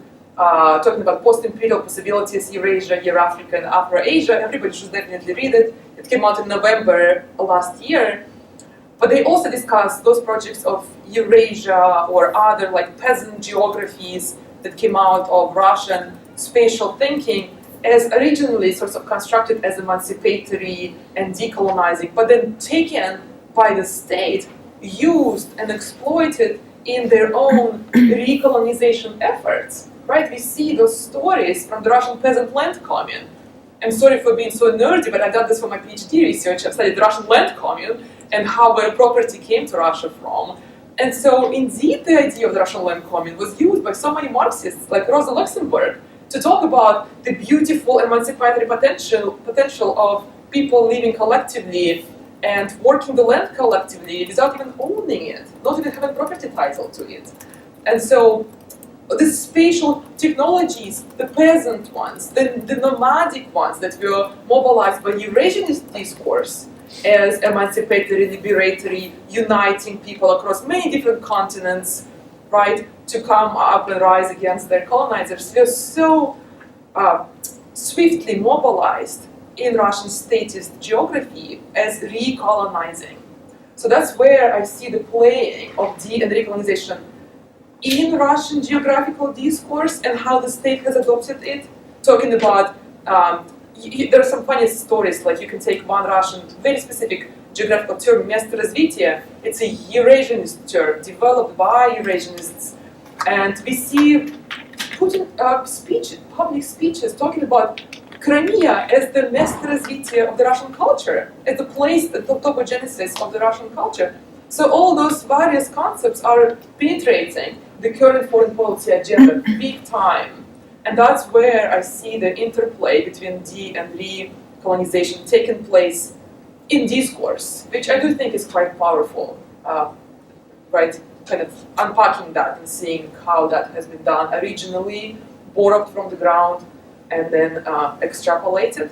talking about post-imperial possibilities, Eurasia, Eurafrica, and Afro-Asia. Everybody should definitely read it. It came out in November last year. But they also discuss those projects of Eurasia or other like peasant geographies that came out of Russian spatial thinking as originally sort of constructed as emancipatory and decolonizing, but then taken by the state, used and exploited in their own recolonization efforts, right? We see those stories from the Russian peasant land commune. I'm sorry for being so nerdy, but I did this for my PhD research. I've studied the Russian land commune and how where property came to Russia from. And so indeed the idea of the Russian land commune was used by so many Marxists like Rosa Luxemburg to talk about the beautiful emancipatory potential of people living collectively and working the land collectively without even owning it, not even having property title to it. And so the spatial technologies, the peasant ones, the nomadic ones that were mobilized by Eurasianist discourse as emancipatory, liberatory, uniting people across many different continents, right, to come up and rise against their colonizers, were so swiftly mobilized in Russian statist geography as recolonizing. So that's where I see the playing of de- and recolonization in Russian geographical discourse and how the state has adopted it, talking about, there are some funny stories, like you can take one Russian, very specific geographical term, место развития. It's a Eurasianist term, developed by Eurasianists. And we see Putin public speeches talking about Crimea as the место развития of the Russian culture, as the place, the topogenesis of the Russian culture. So all those various concepts are penetrating the current foreign policy agenda big time. And that's where I see the interplay between de- and recolonization taking place in discourse, which I do think is quite powerful, right? Kind of unpacking that and seeing how that has been done originally, borrowed from the ground, and then extrapolated.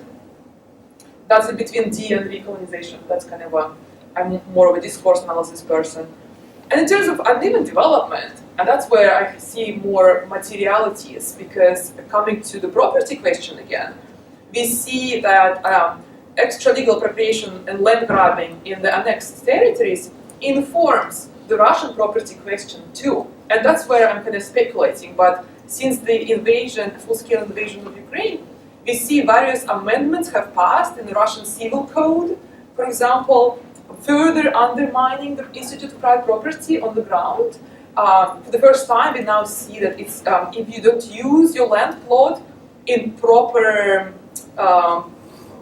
That's in between de- and recolonization. That's kind of I'm more of a discourse analysis person. And in terms of uneven development, and that's where I see more materialities, because coming to the property question again, we see that extra-legal appropriation and land grabbing in the annexed territories informs the Russian property question too. And that's where I'm kind of speculating, but since the invasion, full-scale invasion of Ukraine, we see various amendments have passed in the Russian civil code, for example, further undermining the institute of private property on the ground. For the first time, we now see that it's if you don't use your land plot in proper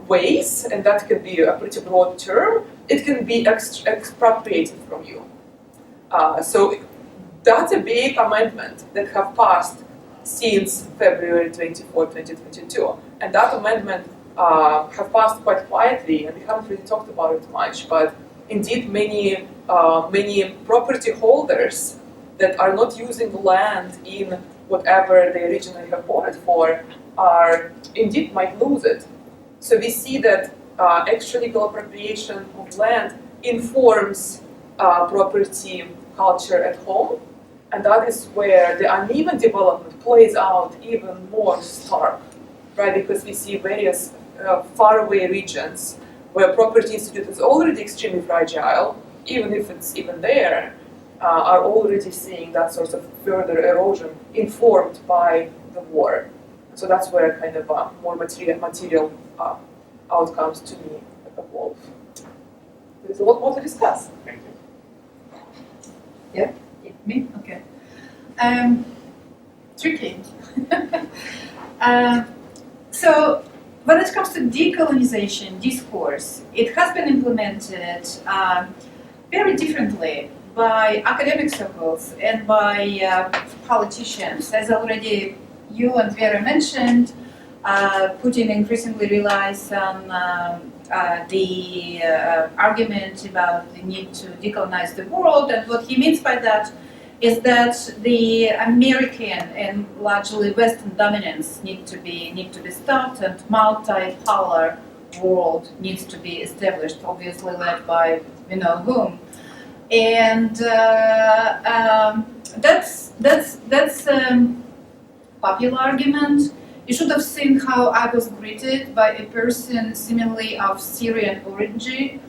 ways, and that can be a pretty broad term, it can be expropriated from you. So that's a big amendment that have passed since February 24, 2022. And that amendment have passed quite quietly, and we haven't really talked about it much, but indeed many property holders that are not using land in whatever they originally have bought it for are indeed might lose it. So we see that extra-legal appropriation of land informs property culture at home, and that is where the uneven development plays out even more stark, right? Because we see various faraway regions where property institute is already extremely fragile, even if it's even there, are already seeing that sort of further erosion informed by the war. So that's where kind of more material outcomes to me evolve. There's a lot more to discuss. Thank you. Yeah, me? Okay. Tricky. So when it comes to decolonization discourse, it has been implemented very differently by academic circles and by politicians. As already you and Vera mentioned, Putin increasingly relies on the argument about the need to decolonize the world, and what he means by that is that the American and largely Western dominance need to be stopped, and multipolar world needs to be established, obviously led by you know whom. And that's popular argument. You should have seen how I was greeted by a person seemingly of Syrian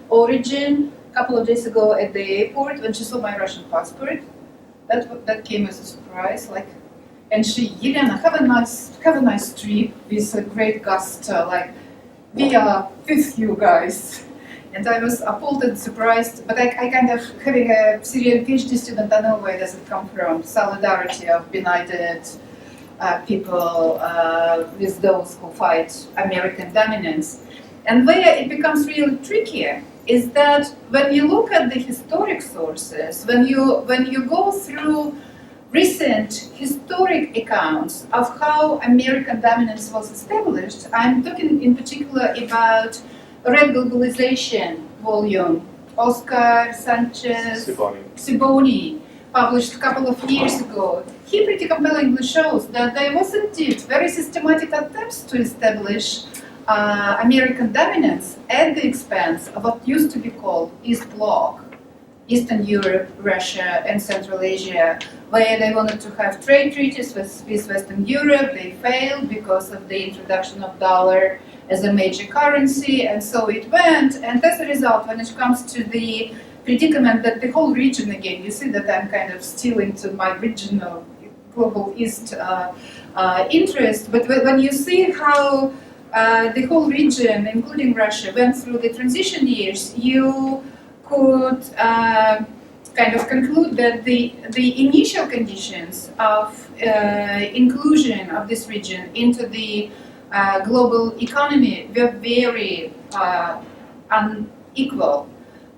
origin a couple of days ago at the airport when she saw my Russian passport. That came as a surprise. Like, and she, Yelena, have a nice trip with a great gusto. Like, we are with you guys. And I was appalled and surprised, but I kind of, having a Syrian PhD student, I know where does it come from, solidarity of benighted people with those who fight American dominance. And where it becomes really trickier is that when you look at the historic sources, when you go through recent historic accounts of how American dominance was established, I'm talking in particular about Red Globalization volume, Oscar Sanchez Siboni, published a couple of years ago. He pretty compellingly shows that there was indeed very systematic attempts to establish American dominance at the expense of what used to be called East Bloc, Eastern Europe, Russia, and Central Asia, where they wanted to have trade treaties with Western Europe. They failed because of the introduction of dollar as a major currency, and so it went. And as a result, when it comes to the predicament that the whole region, again, you see that I'm kind of still into my regional global East interest, but when you see how the whole region, including Russia, went through the transition years, you could kind of conclude that the initial conditions of inclusion of this region into the global economy were very unequal.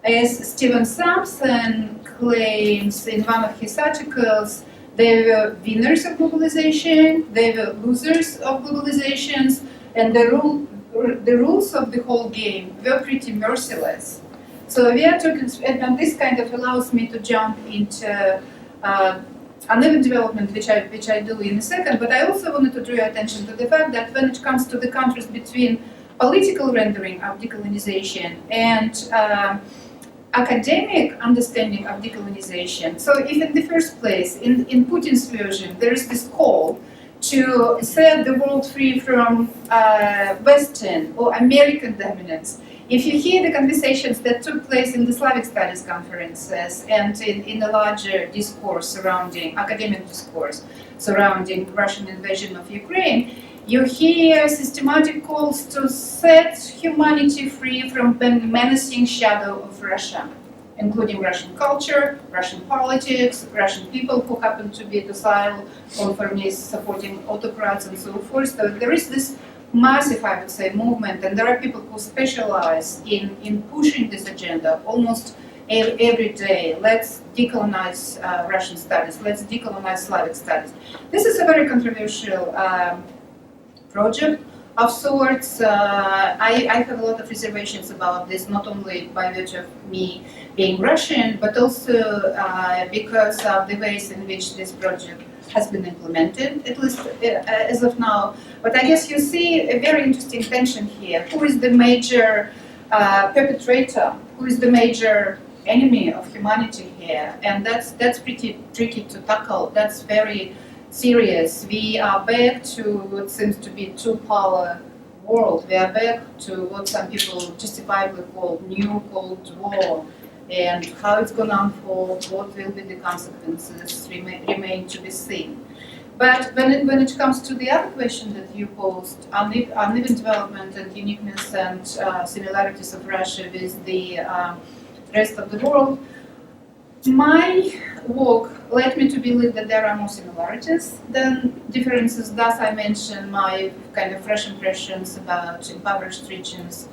As Stephen Sampson claims in one of his articles, they were winners of globalization, they were losers of globalizations, and the rules of the whole game were pretty merciless. So we are talking, and this kind of allows me to jump into another development which I do in a second, but I also wanted to draw your attention to the fact that when it comes to the contrast between political rendering of decolonization and academic understanding of decolonization. So if in the first place, in Putin's version, there is this call to set the world free from Western or American dominance, if you hear the conversations that took place in the Slavic Studies conferences and in the larger discourse surrounding, academic discourse surrounding Russian invasion of Ukraine, you hear systematic calls to set humanity free from the menacing shadow of Russia, including Russian culture, Russian politics, Russian people who happen to be docile, conformists, supporting autocrats, and so forth. So there is this massive, I would say, movement, and there are people who specialize in pushing this agenda almost every day. Let's decolonize Russian studies, let's decolonize Slavic studies. This is a very controversial project of sorts. I have a lot of reservations about this, not only by virtue of me being Russian, but also because of the ways in which this project has been implemented, at least as of now. But I guess you see a very interesting tension here. Who is the major perpetrator? Who is the major enemy of humanity here? And that's pretty tricky to tackle. That's very serious. We are back to what seems to be two-power world. We are back to what some people justifiably call new Cold War. And how it's going to unfold, what will be the consequences, remain to be seen. But when it comes to the other question that you posed, uneven development and uniqueness and similarities of Russia with the rest of the world, my work led me to believe that there are more similarities than differences. Thus, I mentioned my kind of fresh impressions about impoverished regions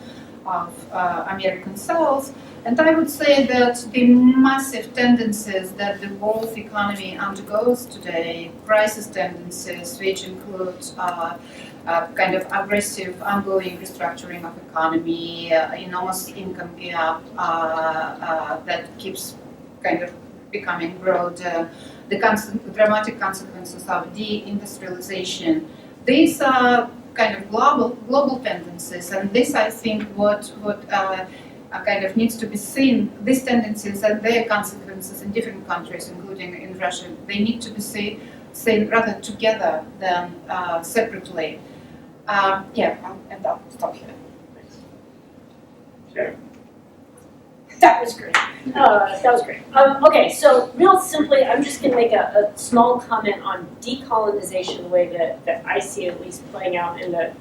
of American South. And I would say that the massive tendencies that the world economy undergoes today, crisis tendencies, which include kind of aggressive ongoing restructuring of economy, enormous income gap that keeps kind of becoming broader, the dramatic consequences of deindustrialization. These are kind of global tendencies, and this, I think, what kind of needs to be seen. These tendencies and their consequences in different countries, including in Russia, they need to be seen rather together than separately. I'll stop here. Sure. That was great. That was great. Okay, so real simply, I'm just going to make a small comment on decolonization, the way that I see it at least playing out in the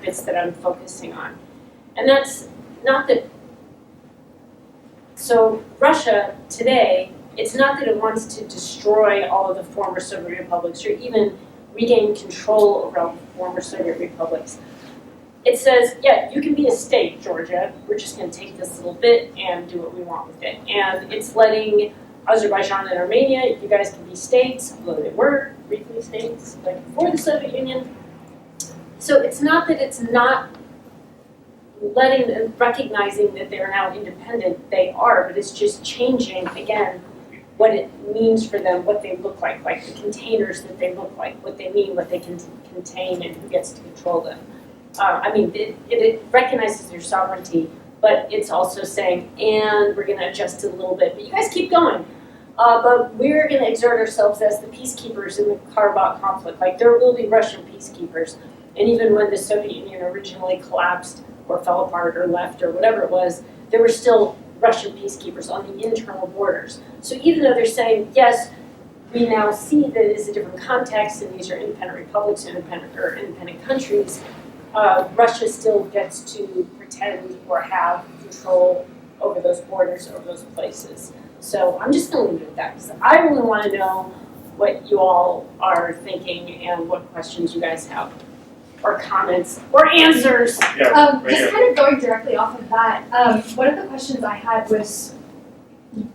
bits that I'm focusing on. And that's not that, so Russia today, it's not that it wants to destroy all of the former Soviet republics or even regain control over all the former Soviet republics. It says, yeah, you can be a state, Georgia. We're just going to take this little bit and do what we want with it. And it's letting Azerbaijan and Armenia, you guys can be states, although they were briefly states, like before the Soviet Union. So it's not that it's not letting them, recognizing that they're now independent, they are, but it's just changing, again, what it means for them, what they look like the containers that they look like, what they mean, what they can contain, and who gets to control them. It recognizes their sovereignty, but it's also saying, and we're going to adjust it a little bit, but you guys keep going. But we're going to exert ourselves as the peacekeepers in the Karabakh conflict. Like, there will be Russian peacekeepers. And even when the Soviet Union originally collapsed or fell apart or left or whatever it was, there were still Russian peacekeepers on the internal borders. So even though they're saying, yes, we now see that it's a different context and these are independent republics, independent countries, Russia still gets to pretend or have control over those borders, over those places. So I'm just going to leave it at that because I really want to know what you all are thinking and what questions you guys have, or comments, or answers. Yeah, Just kind of going directly off of that, one of the questions I had was,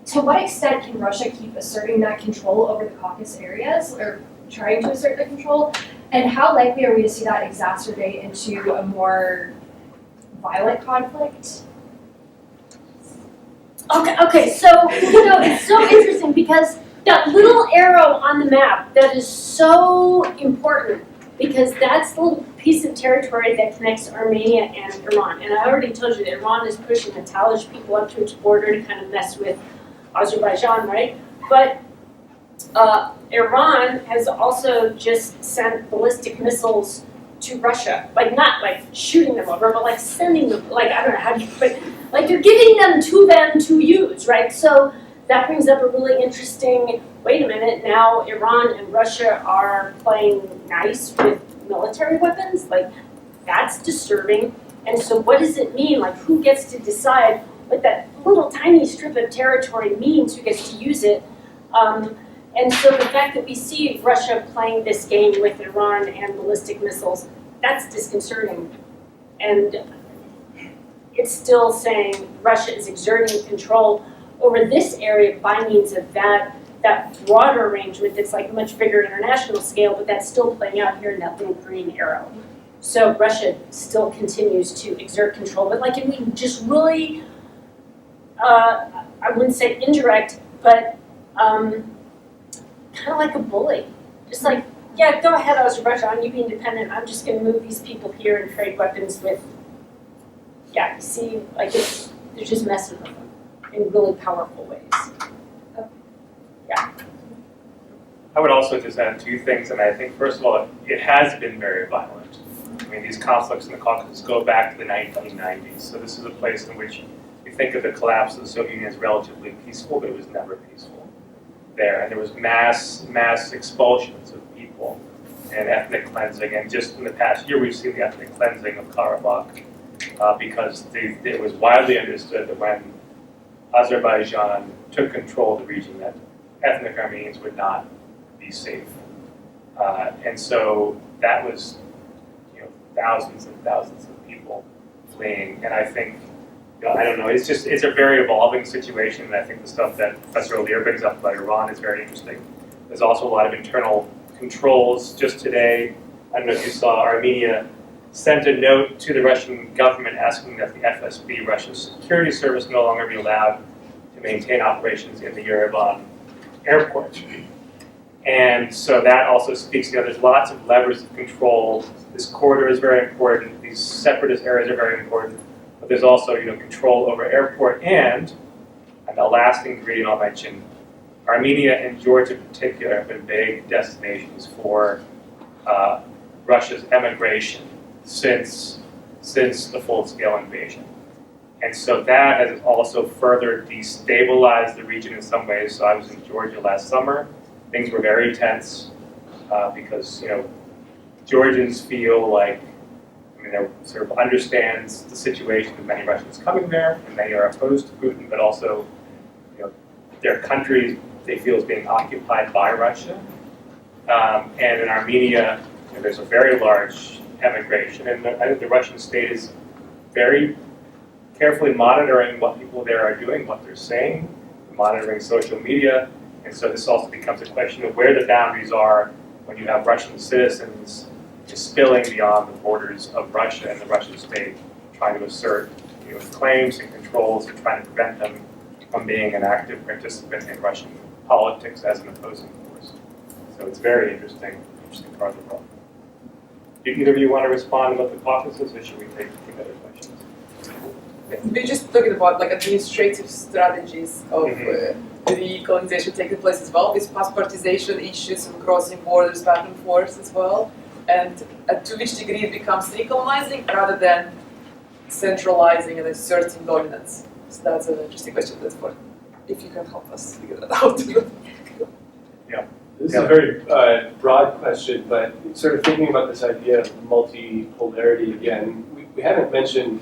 to what extent can Russia keep asserting that control over the Caucasus areas, or trying to assert the control, and how likely are we to see that exacerbate into a more violent conflict? Okay, so, it's so interesting because that little arrow on the map, that is so important because that's the little piece of territory that connects Armenia and Iran. And I already told you that Iran is pushing the Talysh people up to its border to kind of mess with Azerbaijan, right? But Iran has also just sent ballistic missiles to Russia. Like, not like shooting them over, but like sending them, like, I don't know how do you put it, like they're giving them to use, right? So that brings up a really interesting, wait a minute, now Iran and Russia are playing nice with military weapons? Like, that's disturbing. And so what does it mean? Like, who gets to decide what that little tiny strip of territory means, who gets to use it? And so the fact that we see Russia playing this game with Iran and ballistic missiles, that's disconcerting. And it's still saying Russia is exerting control over this area by means of that broader arrangement that's like much bigger international scale, but that's still playing out here in that little green arrow. So Russia still continues to exert control, but like, I mean, just really, I wouldn't say indirect, but kind of like a bully. Just like, yeah, go ahead, Azerbaijan, you be independent. I'm just going to move these people here and trade weapons with, yeah, you see, like they're just messing with them in really powerful ways. Yeah. I would also just add two things, and I think, first of all, it has been very violent. I mean, these conflicts in the Caucasus go back to the 1990s, so this is a place in which you think of the collapse of the Soviet Union as relatively peaceful, but it was never peaceful there. And there was mass expulsions of people and ethnic cleansing, and just in the past year we've seen the ethnic cleansing of Karabakh because it was widely understood that when Azerbaijan took control of the region, that ethnic Armenians would not be safe. And so that was, thousands and thousands of people fleeing. And I think I don't know. It's a very evolving situation, and I think the stuff that Professor O'Lear brings up about Iran is very interesting. There's also a lot of internal controls. Just today, I don't know if you saw, Armenia sent a note to the Russian government asking that the FSB, Russian security service, no longer be allowed to maintain operations in the Yerevan airport. And so that also speaks, there's lots of levers of control. This corridor is very important. These separatist areas are very important. But there's also, control over airport and the last ingredient I'll mention, Armenia and Georgia in particular have been big destinations for Russia's emigration since the full-scale invasion. And so that has also further destabilized the region in some ways. So I was in Georgia last summer. Things were very tense because, Georgians feel like, they sort of understands the situation of many Russians coming there, and many are opposed to Putin, but also, their country they feel is being occupied by Russia. And in Armenia, there's a very large emigration, and I think the Russian state is very carefully monitoring what people there are doing, what they're saying, monitoring social media, and so this also becomes a question of where the boundaries are when you have Russian citizens spilling beyond the borders of Russia and the Russian state, trying to assert claims and controls and trying to prevent them from being an active participant in Russian politics as an opposing force. So it's very interesting part of the problem. Do either of you want to respond about the Caucasus, or should we take other questions? We're just talking about administrative strategies of the colonization taking place as well, with passportization issues and crossing borders back and forth as well, and to which degree it becomes recolonizing rather than centralizing and asserting dominance. So that's an interesting question. That's for if you can help us figure that out. This is a very broad question, but sort of thinking about this idea of multipolarity again, we haven't mentioned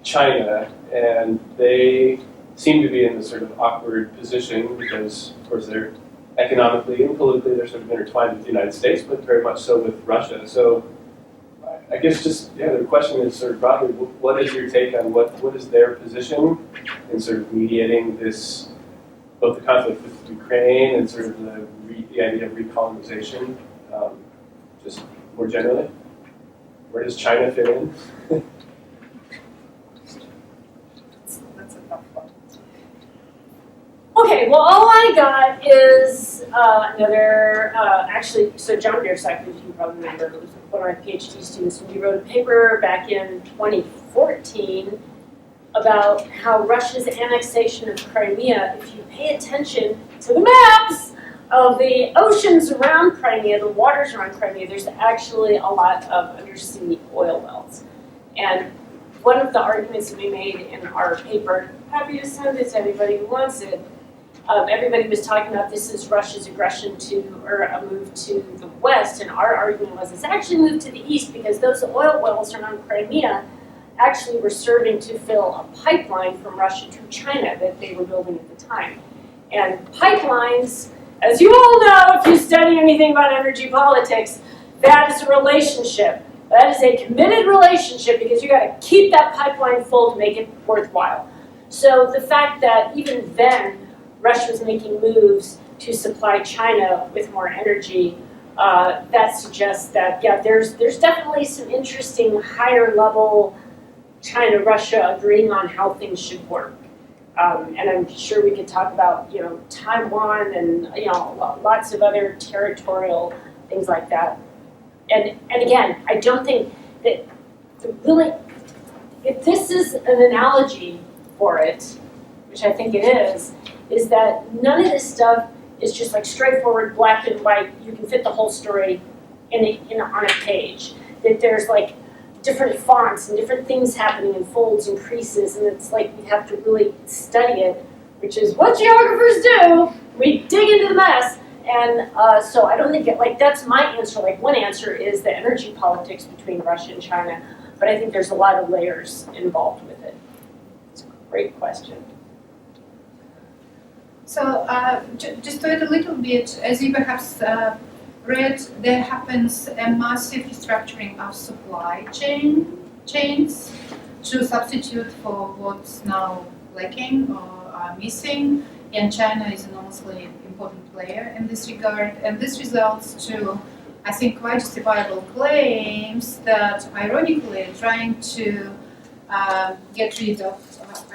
China, and they seem to be in this sort of awkward position because, of course, they're economically and politically they're sort of intertwined with the United States, but very much so with Russia. So I guess the question is sort of broadly, what is your take on what is their position in sort of mediating this, both the conflict with Ukraine and sort of the idea of recolonization, just more generally? Where does China fit in? That's a tough one. Okay, well, all I got is another, actually, so John Biersack, who you probably remember, was one of my PhD students, and we wrote a paper back in 2014 about how Russia's annexation of Crimea, if you pay attention to the maps of the oceans around Crimea, the waters around Crimea, there's actually a lot of undersea oil wells. And one of the arguments that we made in our paper, happy to send it to anybody who wants it, everybody was talking about this is Russia's aggression or a move to the west, and our argument was it's actually moved to the east because those oil wells around Crimea actually were serving to fill a pipeline from Russia to China that they were building at the time. And pipelines, as you all know, if you study anything about energy politics, that is a relationship. That is a committed relationship because you got to keep that pipeline full to make it worthwhile. So the fact that even then Russia was making moves to supply China with more energy, that suggests that, yeah, there's definitely some interesting higher level China-Russia agreeing on how things should work. And I'm sure we could talk about, Taiwan and, lots of other territorial things like that. And again, I don't think that if this is an analogy for it, which I think it is that none of this stuff is just like straightforward black and white. You can fit the whole story on a page. That there's like different fonts and different things happening in folds and creases, and it's like we have to really study it, which is what geographers do. We dig into the mess, and so I don't think that's my answer. Like one answer is the energy politics between Russia and China, but I think there's a lot of layers involved with it. It's a great question. So just to add a little bit, as you perhaps read, there happens a massive restructuring of supply chains. to substitute for what's now lacking or missing, and China is an enormously important player in this regard, and this results to, I think, quite justifiable claims that, ironically, trying to get rid of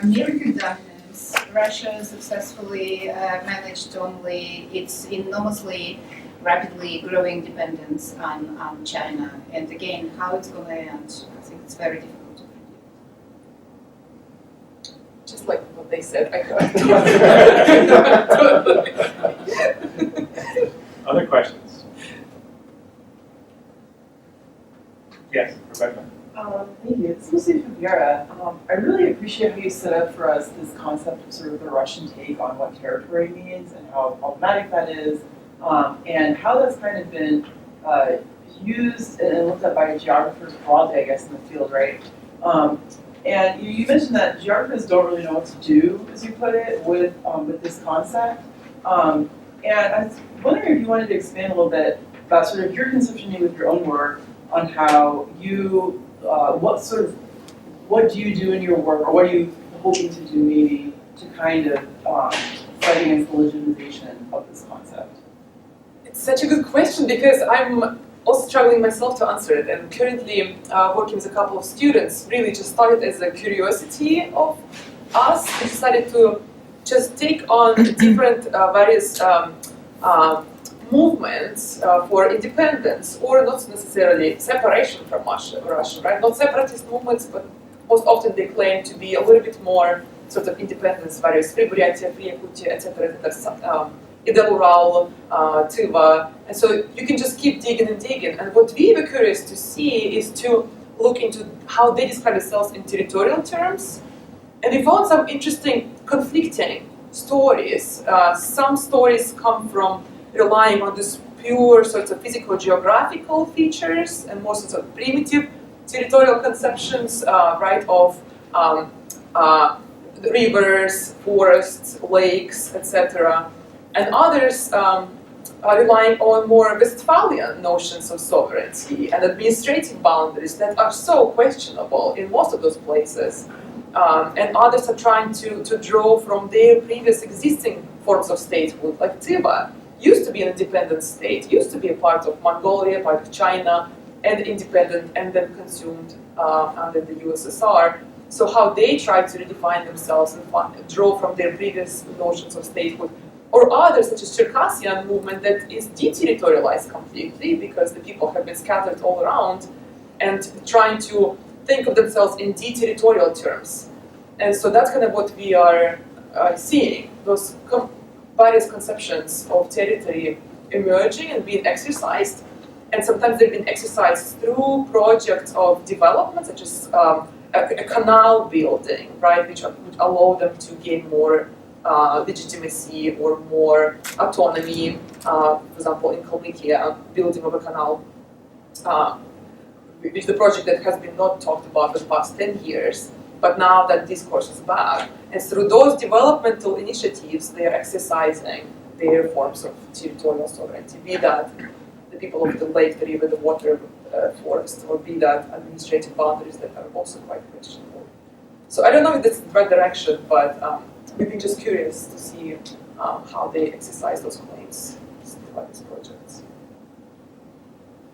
American dominance, Russia successfully managed only its enormously rapidly growing dependence on China. And again, how it's going to end, I think it's very difficult to predict. Just like what they said, I heard. Other questions? Yes, Rebecca. Thank you. This was from Vera. I really appreciate how you set up for us this concept of sort of the Russian take on what territory means and how problematic that is, and how that's kind of been used and looked at by geographers broadly, I guess, in the field, right? And you mentioned that geographers don't really know what to do, as you put it, with this concept. And I was wondering if you wanted to expand a little bit about sort of your conception with your own work on how you, what do you do in your work, or what are you hoping to do maybe to kind of fight against the legitimization of this concept? It's such a good question because I'm also struggling myself to answer it, and currently working with a couple of students. Really just started as a curiosity of us. We decided to just take on different various movements for independence, or not necessarily separation from Russia, right? Not separatist movements, but most often they claim to be a little bit more sort of independence, various Free Buryatia, Free Yakutia, etc. Idalural, Tuva, and so you can just keep digging and digging. And what we were curious to see is to look into how they describe themselves in territorial terms, and we found some interesting conflicting stories. Some stories come from relying on this pure sorts of physical geographical features and more sorts of primitive territorial conceptions, right, of rivers, forests, lakes, etc. And others are relying on more Westphalian notions of sovereignty and administrative boundaries that are so questionable in most of those places. And others are trying to draw from their previous existing forms of statehood, like Tuva used to be an independent state, used to be a part of Mongolia, part of China, and independent, and then consumed under the USSR. So how they try to redefine themselves and draw from their previous notions of statehood. Or others, such as Circassian movement, that is deterritorialized completely because the people have been scattered all around and trying to think of themselves in deterritorial terms. And so that's kind of what we are seeing, those various conceptions of territory emerging and being exercised. And sometimes they've been exercised through projects of development, such as a canal building, right, which would allow them to gain more legitimacy or more autonomy. For example, in Kalmykia, building of a canal, which is the project that has been not talked about for the past 10 years, but now that discourse is back. And through those developmental initiatives, they are exercising their forms of territorial sovereignty, be that the people of the lake, the river, the water, forest, or be that administrative boundaries that are also quite questionable. So I don't know if that's the right direction, but we've been just curious to see how they exercise those claims by these projects.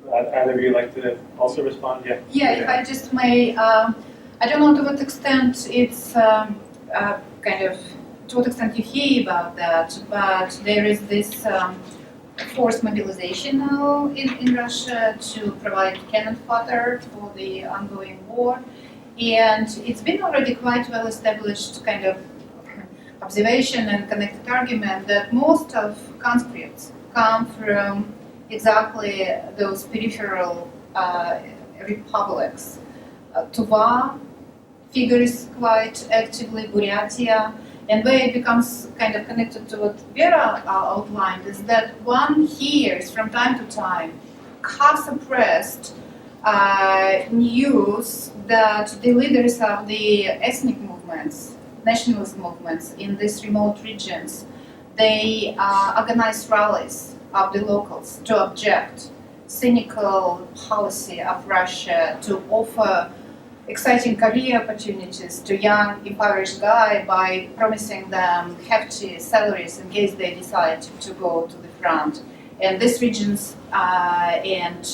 Either of you like to also respond? Yeah. Yeah, if I just may, I don't know to what extent it's kind of, to what extent you hear about that, but there is this forced mobilization now in Russia to provide cannon fodder for the ongoing war. And it's been already quite well established kind of observation and connected argument that most of conscripts come from exactly those peripheral republics. Tuva figures quite actively, Buryatia, and where it becomes kind of connected to what Vera outlined is that one hears from time to time half-suppressed news that the leaders of the ethnic movements, nationalist movements in these remote regions, they organize rallies of the locals to object cynical policy of Russia to offer exciting career opportunities to young, impoverished guys by promising them hefty salaries in case they decide to go to the front. And these regions and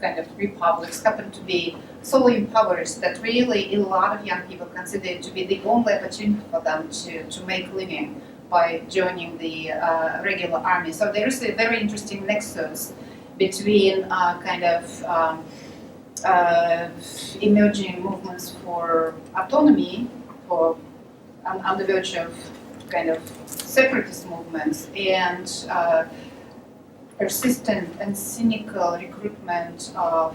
kind of republics happen to be so impoverished that really a lot of young people consider it to be the only opportunity for them to make a living by joining the regular army. So there is a very interesting nexus between kind of emerging movements for autonomy, for on the verge of kind of separatist movements, and persistent and cynical recruitment of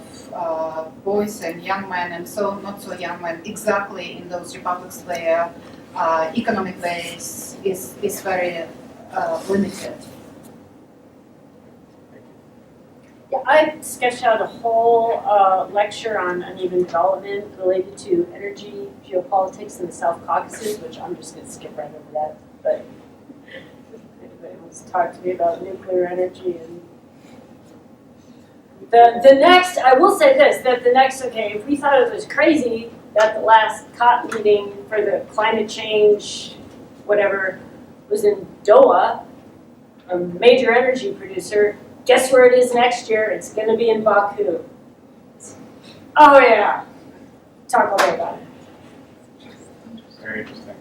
boys and young men, and so not so young men, exactly in those republics where economic base is very limited. Yeah, I sketched out a whole lecture on uneven development related to energy, geopolitics, and the South Caucasus, which I'm just going to skip right over that. But if anybody wants to talk to me about nuclear energy and the next, I will say this, that the next, okay, if we thought it was crazy that the last COP meeting for the climate change, whatever, was in Doha, a major energy producer, guess where it is next year? It's going to be in Baku. Oh yeah, talk all day about it. Very interesting.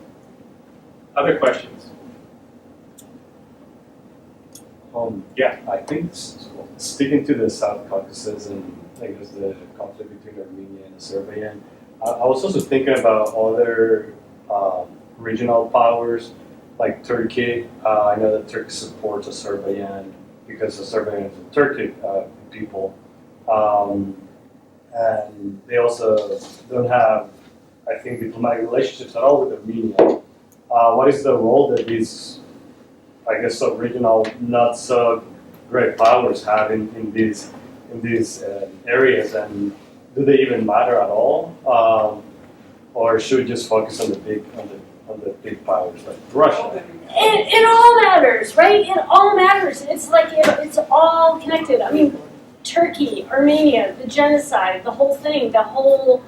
Other questions? Yeah, I think sticking to the South Caucasus and I guess the conflict between Armenia and Azerbaijan, I was also thinking about other regional powers like Turkey. I know that Turkey supports Azerbaijan because Azerbaijan is a Turkic people, and they also don't have, I think, diplomatic relationships at all with Armenia. What is the role that these, I guess, regional, not so great powers have in these areas, and do they even matter at all, or should we just focus on the big powers like Russia? It all matters, right? It all matters. It's like it's all connected. I mean, Turkey, Armenia, the genocide, the whole thing, the whole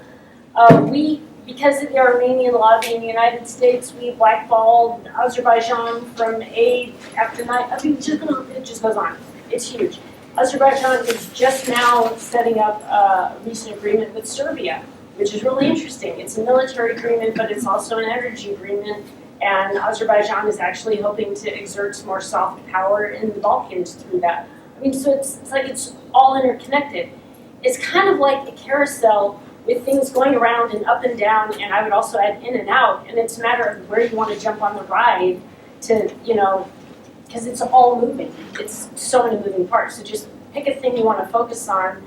because of the Armenian lobby in the United States, we blackballed Azerbaijan from aid after 9. I mean, it just goes on. It's huge. Azerbaijan is just now setting up a recent agreement with Serbia, which is really interesting. It's a military agreement, but it's also an energy agreement. And Azerbaijan is actually hoping to exert some more soft power in the Balkans through that. I mean, so it's like it's all interconnected. It's kind of like a carousel with things going around and up and down, and I would also add in and out, and it's a matter of where you want to jump on the ride to, because it's all moving. It's so many moving parts. So just pick a thing you want to focus on,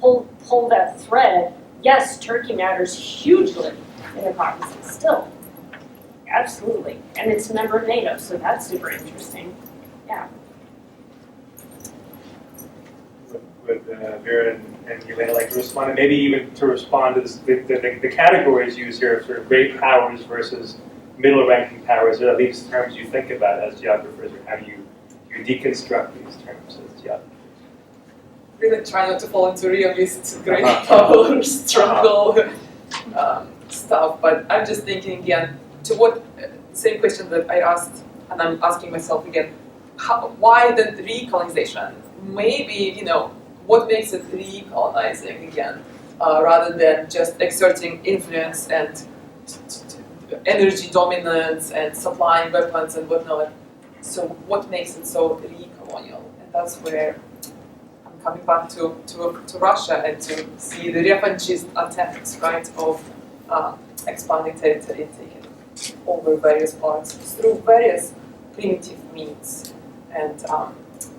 pull that thread. Yes, Turkey matters hugely in the Caucasus still. Absolutely. And it's a member of NATO, so that's super interesting. Yeah. Would Vera and Elena like to respond, and maybe even to respond to this, the categories used here, sort of great powers versus middle-ranking powers? Are these terms you think about as geographers, or how do you deconstruct these terms as geographers? Really try not to fall into realist great power struggle stuff, but I'm just thinking again, to what, same question that I asked, and I'm asking myself again, why the recolonization? Maybe, what makes it recolonizing again, rather than just exerting influence and energy dominance and supplying weapons and whatnot? So what makes it so recolonial? And that's where I'm coming back to Russia and to see the revanchist attempts, right, of expanding territory and taking over various parts through various primitive means. And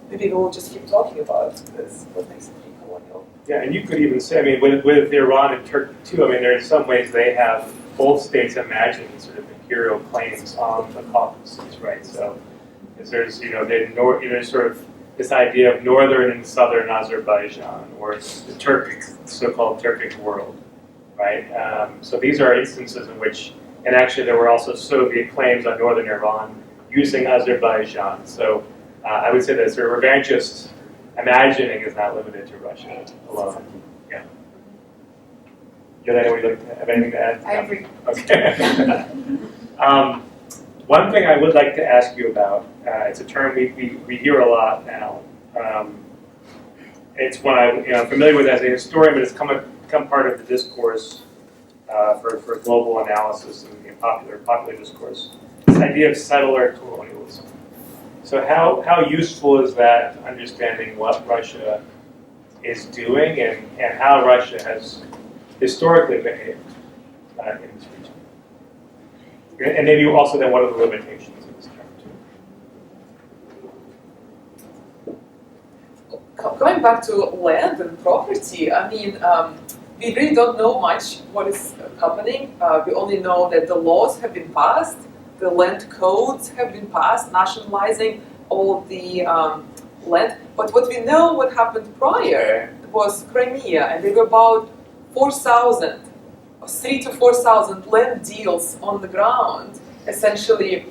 maybe we'll just keep talking about this, what makes it colonial. Yeah, and you could even say, I mean, with Iran and Turkey too, I mean, there in some ways they have, both states imagine sort of imperial claims on the Caucasus, right? So there's, there's sort of this idea of northern and southern Azerbaijan, or the Turkic, so-called Turkic world, right? So these are instances in which, and actually there were also Soviet claims on northern Iran using Azerbaijan. So I would say that sort of revanchist imagining is not limited to Russia alone. Yeah. Yelena, would you like to have anything to add? I agree. Okay. One thing I would like to ask you about, it's a term we hear a lot now. It's one I'm familiar with as a historian, but it's become part of the discourse for global analysis and popular discourse. This idea of settler colonialism. So how useful is that to understanding what Russia is doing and how Russia has historically behaved in this region? And maybe also then what are the limitations of this term too? Going back to land and property, I mean, we really don't know much what is happening. We only know that the laws have been passed, the land codes have been passed, nationalizing all the land. But what we know what happened prior was Crimea, and there were about 3,000 to 4,000 land deals on the ground, essentially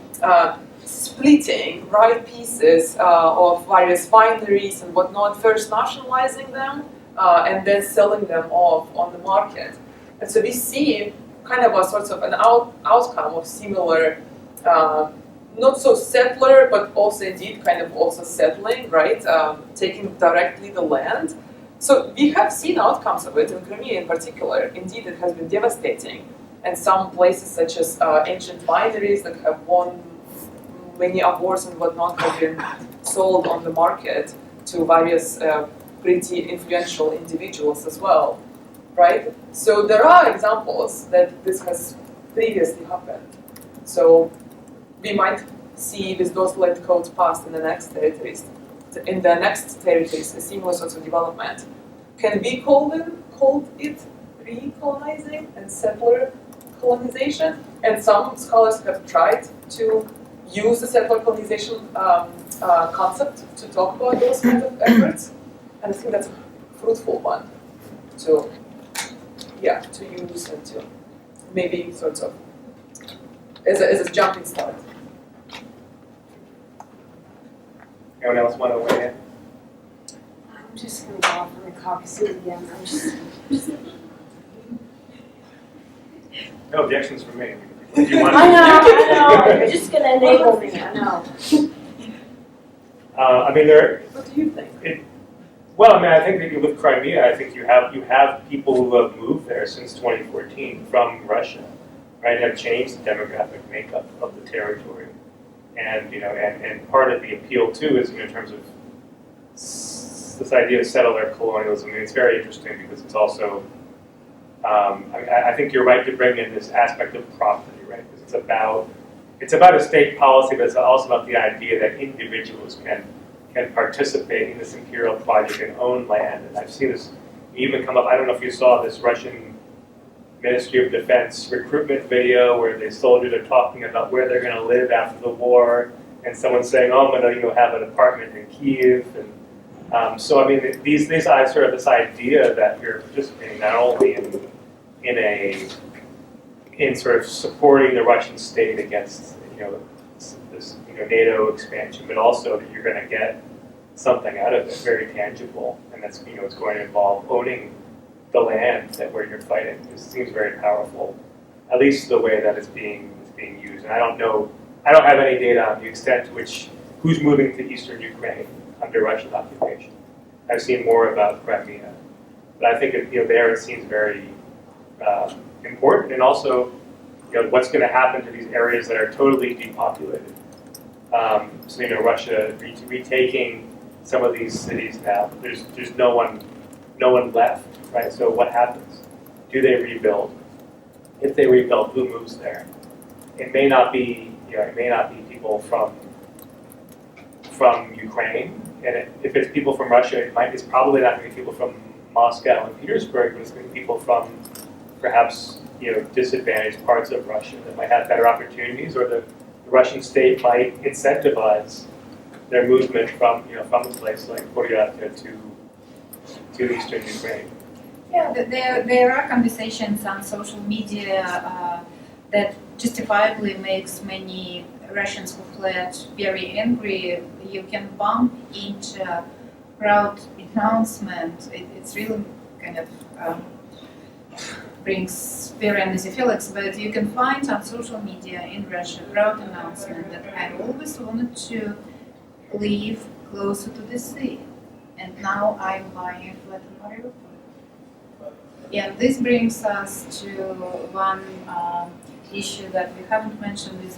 splitting right pieces of various wineries and whatnot, first nationalizing them and then selling them off on the market. And so we see kind of a sort of an outcome of similar, not so settler, but also indeed kind of also settling, right? Taking directly the land. So we have seen outcomes of it in Crimea in particular. Indeed, it has been devastating. And some places such as ancient wineries that have won many awards and whatnot have been sold on the market to various pretty influential individuals as well, right? So there are examples that this has previously happened. So we might see with those land codes passed in the next territories, a similar sort of development. Can we call it recolonizing and settler colonization? And some scholars have tried to use the settler colonization concept to talk about those kinds of efforts. And I think that's a fruitful one to use and to maybe sort of as a jumping start. Anyone else want to weigh in? I'm just going to go off on the Caucasus again. I'm just No objections from me. Do you want I know. You're just going to enable me. I know. I mean, What do you think? Well, I mean, I think that with Crimea, I think you have people who have moved there since 2014 from Russia, right? Have changed the demographic makeup of the territory, and and part of the appeal too is in terms of this idea of settler colonialism. I mean, it's very interesting because it's also, I think you're right to bring in this aspect of property, right? Because it's about a state policy, but it's also about the idea that individuals can participate in this imperial project and own land. And I've seen this even come up. I don't know if you saw this Russian Ministry of Defense recruitment video where the soldiers are talking about where they're going to live after the war, and someone's saying, "Oh, I'm going to have an apartment in Kyiv." And so, I mean, these are sort of this idea that you're participating not only in sort of supporting the Russian state against this NATO expansion, but also that you're going to get something out of it, very tangible, and that's it's going to involve owning the land where you're fighting. It seems very powerful, at least the way that it's being used. And I don't have any data on the extent to which who's moving to eastern Ukraine under Russian occupation. I've seen more about Crimea, but I think there it seems very important, and also what's going to happen to these areas that are totally depopulated. So Russia retaking some of these cities now. There's no one left, right? So what happens? Do they rebuild? If they rebuild, who moves there? It may not be people from Ukraine, and if it's people from Russia, it's probably not going to be people from Moscow and Petersburg, but it's going to be people from perhaps disadvantaged parts of Russia that might have better opportunities, or the Russian state might incentivize their movement from a place like Buryat to eastern Ukraine. Yeah, there are conversations on social media that justifiably makes many Russians who fled very angry. You can bump into proud announcement. It's really kind of brings very uneasy feelings, but you can find on social media in Russia proud announcement that I always wanted to live closer to the sea, and now I'm buying a flat in Mariupol. And this brings us to one issue that we haven't mentioned is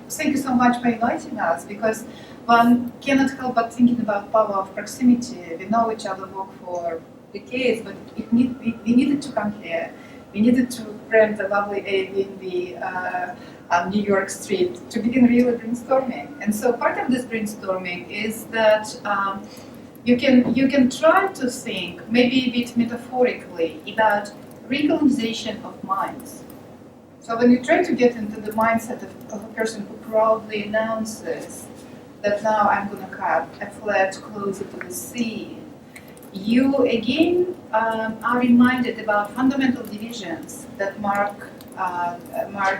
thank you so much for inviting us, because one cannot help but thinking about power of proximity. We know each other work for decades, but we needed to come here. We needed to rent a lovely Airbnb on New York Street to begin really brainstorming. And so part of this brainstorming is that you can try to think, maybe a bit metaphorically, about recolonization of minds. So when you try to get into the mindset of a person who proudly announces that now I'm going to have a flat closer to the sea, you again are reminded about fundamental divisions that mark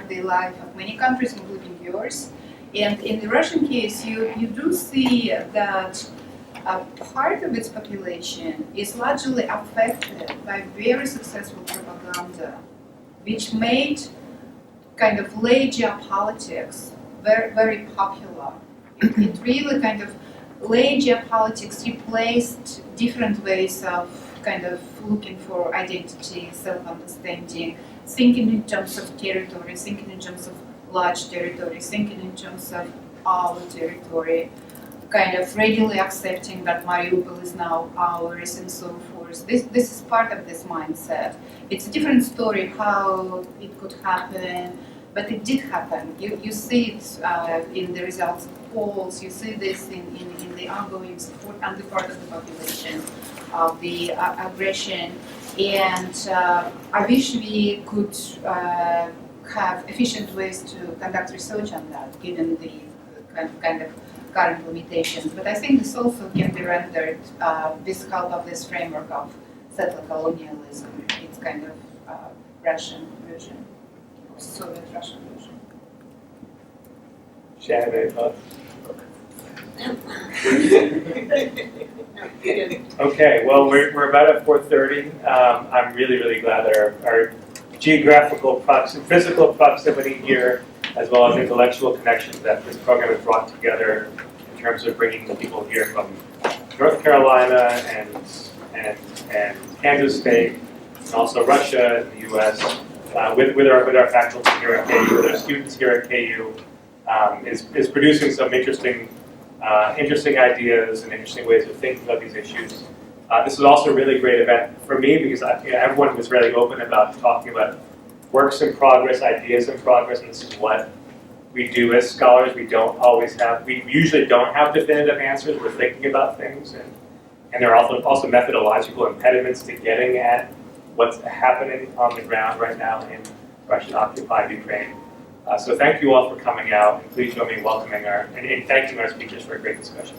the life of many countries, including yours. And in the Russian case, you do see that part of its population is largely affected by very successful propaganda, which made kind of lay geopolitics very, very popular. It really kind of lay geopolitics replaced different ways of kind of looking for identity, self-understanding, thinking in terms of territory, thinking in terms of large territory, thinking in terms of our territory, kind of readily accepting that Mariupol is now ours and so forth. This is part of this mindset. It's a different story how it could happen, but it did happen. You see it in the results of polls, you see this in the ongoing support on the part of the population of the aggression. And I wish we could have efficient ways to conduct research on that, given the kind of current limitations. But I think this also can be rendered with help of this framework of settler colonialism. It's kind of Russian version, Soviet Russian version. Shannon, any thoughts? Okay, well, we're about at 4:30. I'm really glad that our geographical physical proximity here, as well as intellectual connections that this program has brought together in terms of bringing the people here from North Carolina and Kansas State, and also Russia and the U.S. With our faculty here at KU, with our students here at KU, is producing some interesting ideas and interesting ways of thinking about these issues. This is also a really great event for me because everyone was really open about talking about works in progress, ideas in progress, and this is what we do as scholars. We usually don't have definitive answers. We're thinking about things, and there are also methodological impediments to getting at what's happening on the ground right now in Russian-occupied Ukraine. So thank you all for coming out, and please join me in welcoming and thanking our speakers for a great discussion.